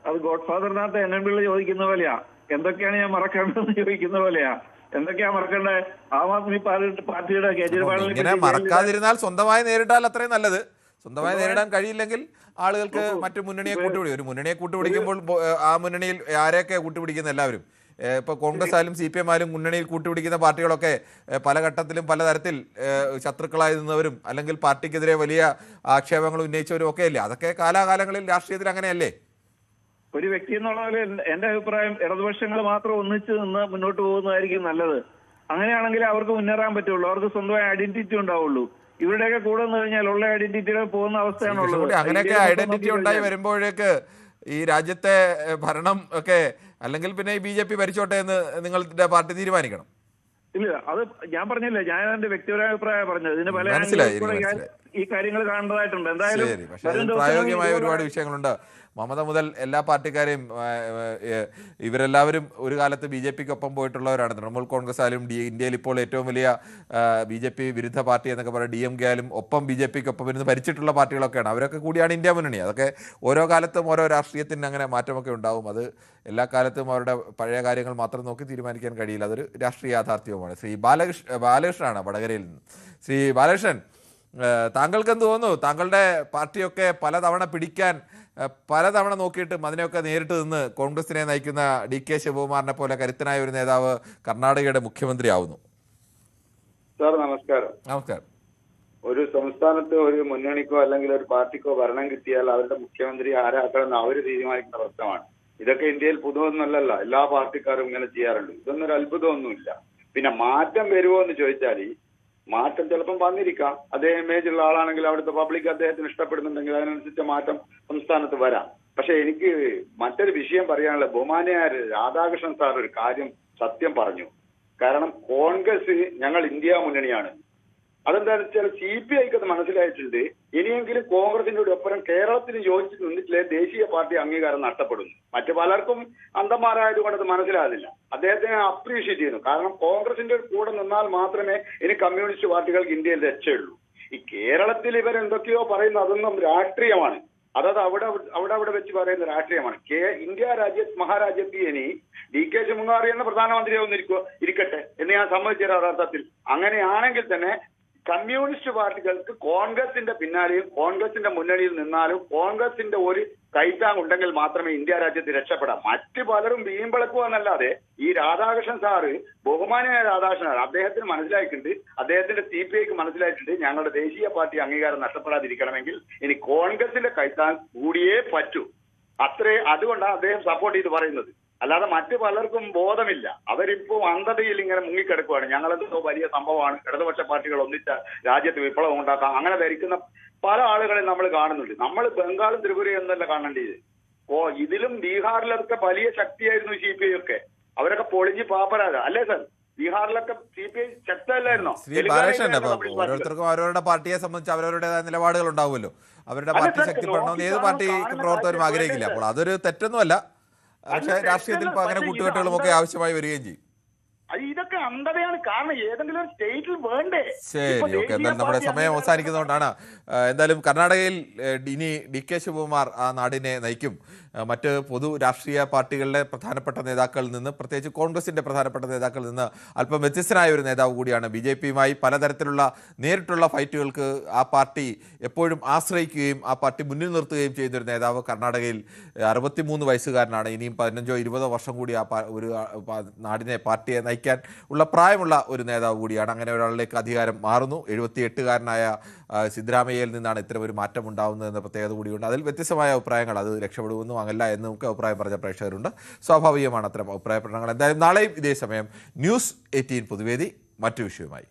അത് ഗോഡ് ഫാദറിനകത്ത് എന്നെ പിള്ളി ചോദിക്കുന്ന പോലെയാ, എന്തൊക്കെയാണ് ഞാൻ മറക്കേണ്ടതെന്ന് ചോദിക്കുന്ന പോലെയാ. എന്തൊക്കെയാ മറക്കേണ്ടത്? ആം ആദ്മി പാർട്ടിയുടെ കേജ്രിവാളിനെ ഇങ്ങനെ മറക്കാതിരുന്നാൽ സ്വന്തമായി നേരിട്ടാൽ അത്രയും നല്ലത്. സ്വന്തമായി നേരിടാൻ കഴിയില്ലെങ്കിൽ ആളുകൾക്ക് മറ്റു മുന്നണിയെ കൂട്ടുപിടിക്കും. ഒരു മുന്നണിയെ കൂട്ടുപിടിക്കുമ്പോൾ ആ മുന്നണിയിൽ ആരെയൊക്കെ കൂട്ടുപിടിക്കുന്ന എല്ലാവരും, ഇപ്പോൾ കോൺഗ്രസ് ആയാലും CPM ആയാലും മുന്നണിയിൽ കൂട്ടുപിടിക്കുന്ന പാർട്ടികളൊക്കെ പല ഘട്ടത്തിലും പലതരത്തിൽ ശത്രുക്കളായി നിന്നവരും അല്ലെങ്കിൽ പാർട്ടിക്കെതിരെ വലിയ ആക്ഷേപങ്ങൾ ഉന്നയിച്ചവരും ഒക്കെ അല്ലേ? അതൊക്കെ കാലാകാലങ്ങളിൽ രാഷ്ട്രീയത്തിൽ അങ്ങനെയല്ലേ? ഒരു വ്യക്തി എന്നുള്ള പോലെ എന്റെ അഭിപ്രായം ഇടതുപക്ഷങ്ങൾ മാത്രം ഒന്നിച്ച് നിന്ന് മുന്നോട്ട് പോകുന്നതായിരിക്കും നല്ലത്. അങ്ങനെയാണെങ്കിൽ അവർക്ക് മുന്നേറാൻ പറ്റുള്ളൂ, അവർക്ക് സ്വന്തമായ ഐഡന്റിറ്റി ഉണ്ടാവുള്ളൂ. ഇവരുടെയൊക്കെ കൂടെ നിന്ന് കഴിഞ്ഞാൽ ഉള്ള ഐഡന്റിറ്റികൾ പോകുന്ന അവസ്ഥയാണുള്ളത്. അങ്ങനെയൊക്കെ ഐഡന്റിറ്റി ഉണ്ടായി വരുമ്പോഴേക്ക് ഈ രാജ്യത്തെ ഭരണം ഒക്കെ അല്ലെങ്കിൽ പിന്നെ ഈ BJP ഭരിച്ചോട്ടെ എന്ന് നിങ്ങളുടെ പാർട്ടി തീരുമാനിക്കണം. ഇല്ല, അത് ഞാൻ പറഞ്ഞില്ല, ഞാൻ എന്റെ വ്യക്തിപരമായ അഭിപ്രായം പറഞ്ഞത്. ഇതിന് പല ഈ കാര്യങ്ങൾ കാണേണ്ടതായിട്ടുണ്ട്. എന്തായാലും പ്രായോഗികമായ ഒരുപാട് വിഷയങ്ങളുണ്ട്. മമത മുതൽ എല്ലാ പാർട്ടിക്കാരെയും ഇവരെല്ലാവരും ഒരു കാലത്ത് BJPക്കൊപ്പം പോയിട്ടുള്ളവരാണ്. തൃണമൂൽ കോൺഗ്രസ് ആയാലും ഇന്ത്യയിൽ ഇപ്പോൾ ഏറ്റവും വലിയ BJP വിരുദ്ധ പാർട്ടി എന്നൊക്കെ പറയുന്നത് DMK ആയാലും ഒപ്പം BJPക്കൊപ്പം ഇരുന്ന് ഭരിച്ചിട്ടുള്ള പാർട്ടികളൊക്കെയാണ്. അവരൊക്കെ കൂടിയാണ് ഇന്ത്യ മുന്നണി. അതൊക്കെ ഓരോ കാലത്തും ഓരോ രാഷ്ട്രീയത്തിന് അങ്ങനെ മാറ്റമൊക്കെ ഉണ്ടാവും. അത് എല്ലാ കാലത്തും അവരുടെ പഴയ കാര്യങ്ങൾ മാത്രം നോക്കി തീരുമാനിക്കാൻ കഴിയില്ല. അതൊരു രാഷ്ട്രീയ യാഥാർത്ഥ്യവുമാണ്. ശ്രീ ബാലകൃഷ്ണനാണ് വടകരയിൽ നിന്ന്. ശ്രീ ബാലകൃഷ്ണൻ, താങ്കൾക്ക് എന്ത് തോന്നുന്നു? താങ്കളുടെ പാർട്ടിയൊക്കെ പലതവണ നോക്കിയിട്ടും അതിനെയൊക്കെ നേരിട്ട് നിന്ന് കോൺഗ്രസിനെ നയിക്കുന്ന DK ശിവകുമാറിനെ പോലെ കരുത്തനായ ഒരു നേതാവ് കർണാടകയുടെ മുഖ്യമന്ത്രി ആവുന്നു. സാർ നമസ്കാരം. നമസ്കാരം. ഒരു സംസ്ഥാനത്ത് ഒരു മുന്നണിക്കോ അല്ലെങ്കിൽ ഒരു പാർട്ടിക്കോ ഭരണം കിട്ടിയാൽ അവരുടെ മുഖ്യമന്ത്രി ആരാക്കണമെന്ന് അവർ തീരുമാനിക്കുന്ന പ്രശ്നമാണ്. ഇതൊക്കെ ഇന്ത്യയിൽ പുതുവൊന്നുമല്ലല്ലോ, എല്ലാ പാർട്ടിക്കാരും ഇങ്ങനെ ചെയ്യാറുണ്ട്. ഇതൊന്നും ഒരു അത്ഭുതമൊന്നുമില്ല. പിന്നെ മാറ്റം വരുമോ എന്ന് ചോദിച്ചാൽ മാറ്റം ചിലപ്പം വന്നിരിക്കാം. അതേ ഇമേജ് ഉള്ള ആളാണെങ്കിൽ അവിടുത്തെ പബ്ലിക് അദ്ദേഹത്തിന് ഇഷ്ടപ്പെടുന്നുണ്ടെങ്കിൽ അതിനനുസരിച്ച് മാറ്റം സംസ്ഥാനത്ത് വരാം. പക്ഷെ എനിക്ക് മറ്റൊരു വിഷയം പറയാനുള്ളത്, ബഹുമാന്യ രാധാകൃഷ്ണൻ സാർ ഒരു കാര്യം സത്യം പറഞ്ഞു. കാരണം കോൺഗ്രസ് ഞങ്ങൾ ഇന്ത്യ മുന്നണിയാണ്. അതെന്താണെന്ന് വെച്ചാൽ CPIക്ക് അത് മനസ്സിലായിട്ടുണ്ട്. ഇനിയെങ്കിലും കോൺഗ്രസിന്റെ ഒപ്പം കേരളത്തിന് യോജിച്ച് നിന്നിട്ടില്ലേ ദേശീയ പാർട്ടി അംഗീകാരം നഷ്ടപ്പെടുന്നു. മറ്റു പലർക്കും അന്ധന്മാരായതുകൊണ്ട് അത് മനസ്സിലാകുന്നില്ല. അദ്ദേഹത്തിനെ അപ്രീഷിയേറ്റ് ചെയ്യുന്നു. കാരണം കോൺഗ്രസിന്റെ കൂടെ നിന്നാൽ മാത്രമേ ഇനി കമ്മ്യൂണിസ്റ്റ് പാർട്ടികൾക്ക് ഇന്ത്യയിൽ രക്ഷയുള്ളൂ. ഈ കേരളത്തിൽ ഇവരെന്തൊക്കെയോ പറയുന്നു, അതൊന്നും രാഷ്ട്രീയമാണ്. അതായത് അവിടെ വെച്ച് പറയുന്ന രാഷ്ട്രീയമാണ്. ഇന്ത്യ മഹാരാജ്യത്ത് ഇനി DK ശിവകുമാർ എന്ന പ്രധാനമന്ത്രിയാവുന്ന ഇരിക്കട്ടെ എന്ന് ഞാൻ സമ്മതിച്ച യഥാർത്ഥത്തിൽ. അങ്ങനെയാണെങ്കിൽ തന്നെ കമ്മ്യൂണിസ്റ്റ് പാർട്ടികൾക്ക് കോൺഗ്രസിന്റെ പിന്നാലെയും കോൺഗ്രസിന്റെ മുന്നണിയിൽ നിന്നാലും കോൺഗ്രസിന്റെ ഒരു കൈത്താങ് ഉണ്ടെങ്കിൽ മാത്രമേ ഇന്ത്യ രാജ്യത്ത് രക്ഷപ്പെടാം. മറ്റു പലരും വീമ്പളക്കുവെന്നല്ലാതെ ഈ രാധാകൃഷ്ണൻ സാറ്, ബഹുമാനായ രാധാകൃഷ്ണൻ സാർ, അദ്ദേഹത്തിന് മനസ്സിലായിട്ടുണ്ട്, അദ്ദേഹത്തിന്റെ CPIക്ക് മനസ്സിലായിട്ടുണ്ട്, ഞങ്ങളുടെ ദേശീയ പാർട്ടി അംഗീകാരം നഷ്ടപ്പെടാതിരിക്കണമെങ്കിൽ ഇനി കോൺഗ്രസിന്റെ കൈത്താങ് കൂടിയേ പറ്റൂ. അതുകൊണ്ടാണ് അദ്ദേഹം സപ്പോർട്ട് ചെയ്ത് പറയുന്നത്. അല്ലാതെ മറ്റു പലർക്കും ബോധമില്ല. അവരിപ്പോ അന്ധതയിൽ ഇങ്ങനെ മുങ്ങിക്കിടക്കുകയാണ്. ഞങ്ങളെന്തോ വലിയ സംഭവമാണ്, ഇടതുപക്ഷ പാർട്ടികൾ ഒന്നിച്ച രാജ്യത്ത് വിപ്ലവം ഉണ്ടാക്കാം, അങ്ങനെ ധരിക്കുന്ന പല ആളുകളെ നമ്മൾ കാണുന്നുണ്ട്. നമ്മൾ ബംഗാളും ത്രിപുരയും എന്നല്ല കാണേണ്ടത്. ഇതിലും ബീഹാറിലൊക്കെ വലിയ ശക്തിയായിരുന്നു CPI ഒക്കെ. അവരൊക്കെ പൊളിഞ്ഞ് പാപ്പരാക അല്ലേ സർ? ബീഹാറിലൊക്കെ CPI ശക്തമല്ലായിരുന്നോ? ഓരോരുത്തർക്കും അവരവരുടെ പാർട്ടിയെ സംബന്ധിച്ച് അവരവരുടേതായ നിലപാടുകൾ ഉണ്ടാവുമല്ലോ. അവരുടെ പാർട്ടി ശക്തിപ്പെടണമെന്ന് ഏത് പാർട്ടി പ്രവർത്തകരും ആഗ്രഹിക്കില്ല. അപ്പോൾ അതൊരു തെറ്റൊന്നുമല്ല. പക്ഷേ രാഷ്ട്രീയത്തിൽ ഇപ്പോൾ അങ്ങനെ കൂട്ടുകെട്ടുകളും ഒക്കെ ആവശ്യമായി വരികയും ചെയ്യും. ഇതൊക്കെ അന്ധതയാണ്. കാരണം ഏതെങ്കിലും ഒരു സ്റ്റേറ്റിൽ വേണ്ടേ? ശരി, ഓക്കെ. എന്തായാലും നമ്മുടെ സമയം അവസാനിക്കുന്നതുകൊണ്ടാണ്. എന്തായാലും കർണാടകയിൽ ഇനി DK ശിവകുമാർ ആ നാടിനെ നയിക്കും. മറ്റ് പൊതു രാഷ്ട്രീയ പാർട്ടികളുടെ പ്രധാനപ്പെട്ട നേതാക്കളിൽ നിന്ന്, പ്രത്യേകിച്ച് കോൺഗ്രസിൻ്റെ പ്രധാനപ്പെട്ട നേതാക്കളിൽ നിന്ന് അല്പം വ്യത്യസ്തനായ ഒരു നേതാവ് കൂടിയാണ്. BJPയുമായി പലതരത്തിലുള്ള നേരിട്ടുള്ള ഫൈറ്റുകൾക്ക് ആ പാർട്ടി എപ്പോഴും ആശ്രയിക്കുകയും ആ പാർട്ടി മുന്നിൽ നിർത്തുകയും ചെയ്യുന്നൊരു നേതാവ് കർണാടകയിൽ 63 വയസ്സുകാരനാണ്. ഇനിയും 15-20 വർഷം കൂടി ഒരു നാടിനെ, പാർട്ടിയെ നയിക്കാൻ ഉള്ള പ്രായമുള്ള ഒരു നേതാവ് കൂടിയാണ്. അങ്ങനെ ഒരാളിലേക്ക് അധികാരം മാറുന്നു. 78-കാരനായ സിദ്ധരാമയ്യയിൽ നിന്നാണ് ഇത്തരം ഒരു മാറ്റം ഉണ്ടാകുന്നതെന്ന പ്രത്യേകത കൂടിയുണ്ട്. അതിൽ വ്യത്യസ്തമായ അഭിപ്രായങ്ങൾ, അത് രക്ഷപ്പെടുമെന്നും അങ്ങല്ല എന്നും ഒക്കെ അഭിപ്രായം പറഞ്ഞ പ്രേക്ഷകരുണ്ട്. സ്വാഭാവികമാണ് അത്തരം അഭിപ്രായ പ്രകടനങ്ങൾ. എന്തായാലും നാളെയും ഇതേ സമയം News 18 പൊതുവേദി മറ്റു വിഷയവുമായി.